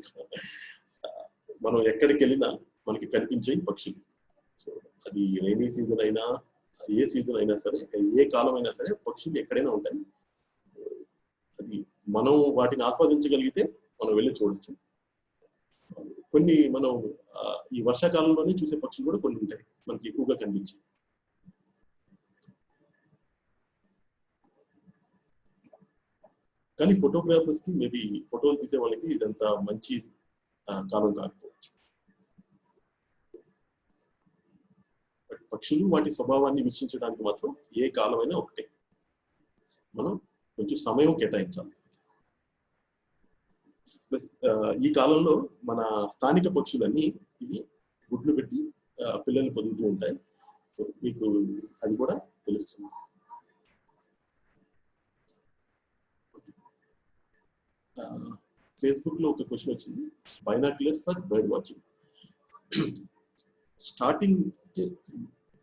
Speaker 1: మనం ఎక్కడికి వెళ్ళినా మనకి కనిపించే పక్షులు. సో అది రైనీ సీజన్ అయినా, ఏ సీజన్ అయినా సరే, ఏ కాలం అయినా సరే, పక్షులు ఎక్కడైనా ఉంటాయి. అది మనం వాటిని ఆస్వాదించగలిగితే మనం వెళ్ళి చూడొచ్చు. కొన్ని మనం ఈ వర్షాకాలంలోనే చూసే పక్షులు కూడా కొన్ని ఉంటాయి మనకి ఎక్కువగా కనిపించి. కానీ ఫోటోగ్రాఫర్స్ కి మేబీ ఫోటోలు తీసే వాళ్ళకి ఇదంతా మంచి కాలం కాకపోవచ్చు. పక్షులు వాటి స్వభావాన్ని వీక్షించడానికి మాత్రం ఏ కాలమైనా ఒకటే. మనం కొంచెం సమయం కేటాయించాలి. ప్లస్ ఈ కాలంలో మన స్థానిక పక్షులన్నీ ఇవి గుడ్లు పెట్టి పిల్లల్ని పొదుగుతూ ఉంటాయి. మీకు అది కూడా తెలుస్తుంది. ఫేస్బుక్ లో ఒక క్వశ్చన్ వచ్చింది, binoculars for bird watching. Starting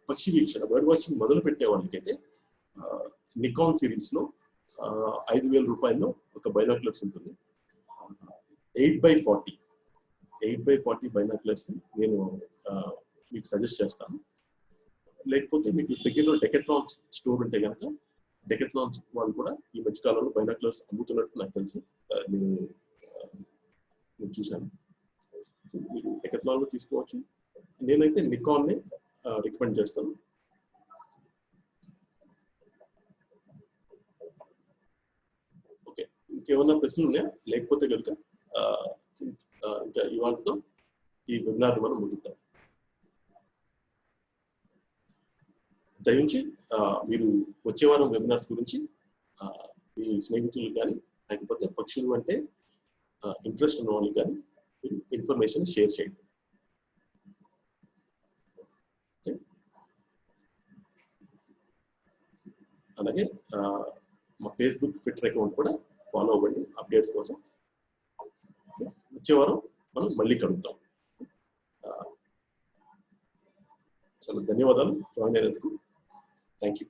Speaker 1: పక్షి వీక్షణ, బర్డ్ వాచింగ్ మొదలు పెట్టే వాళ్ళకైతే నికాన్ సిరీస్ లో 5,000 రూపాయల్లో ఒక బైనాక్యులర్స్ ఉంటుంది. 8x40 బైనాక్యులర్స్ నేను మీకు సజెస్ట్ చేస్తాను. లేకపోతే మీకు దగ్గరలో డెకథ్లాన్ స్టోర్ ఉంటే కనుక డెకథ్లాన్ వాళ్ళు కూడా ఈ మధ్యకాలంలో బైనాక్యులర్స్ అమ్ముతున్నట్టు నాకు తెలుసు. నేను చూశాను. మీరు డెకథ్లాన్ లో తీసుకోవచ్చు. నేనైతే నికాన్ ని రికమెండ్ చేస్తాను. ఓకే, ఇంకేమన్నా ప్రశ్నలు ఉన్నాయా? లేకపోతే కనుక ఇంకా ఇవాళతో ఈ వెబినార్ మనం ముగిద్దాం. దయించి మీరు వచ్చే వారం వెబినార్స్ గురించి మీ స్నేహితులు కానీ, లేకపోతే పక్షులు అంటే ఇంట్రెస్ట్ ఉన్న వాళ్ళకి కానీ మీరు ఇన్ఫర్మేషన్ షేర్ చేయండి. అలాగే మా ఫేస్బుక్, ట్విట్టర్ అకౌంట్ కూడా ఫాలో అవ్వండి అప్డేట్స్ కోసం. వచ్చే వారం మనం మళ్ళీ కలుద్దాం. చాలా ధన్యవాదాలు జాయిన్ అయినందుకు. Thank you.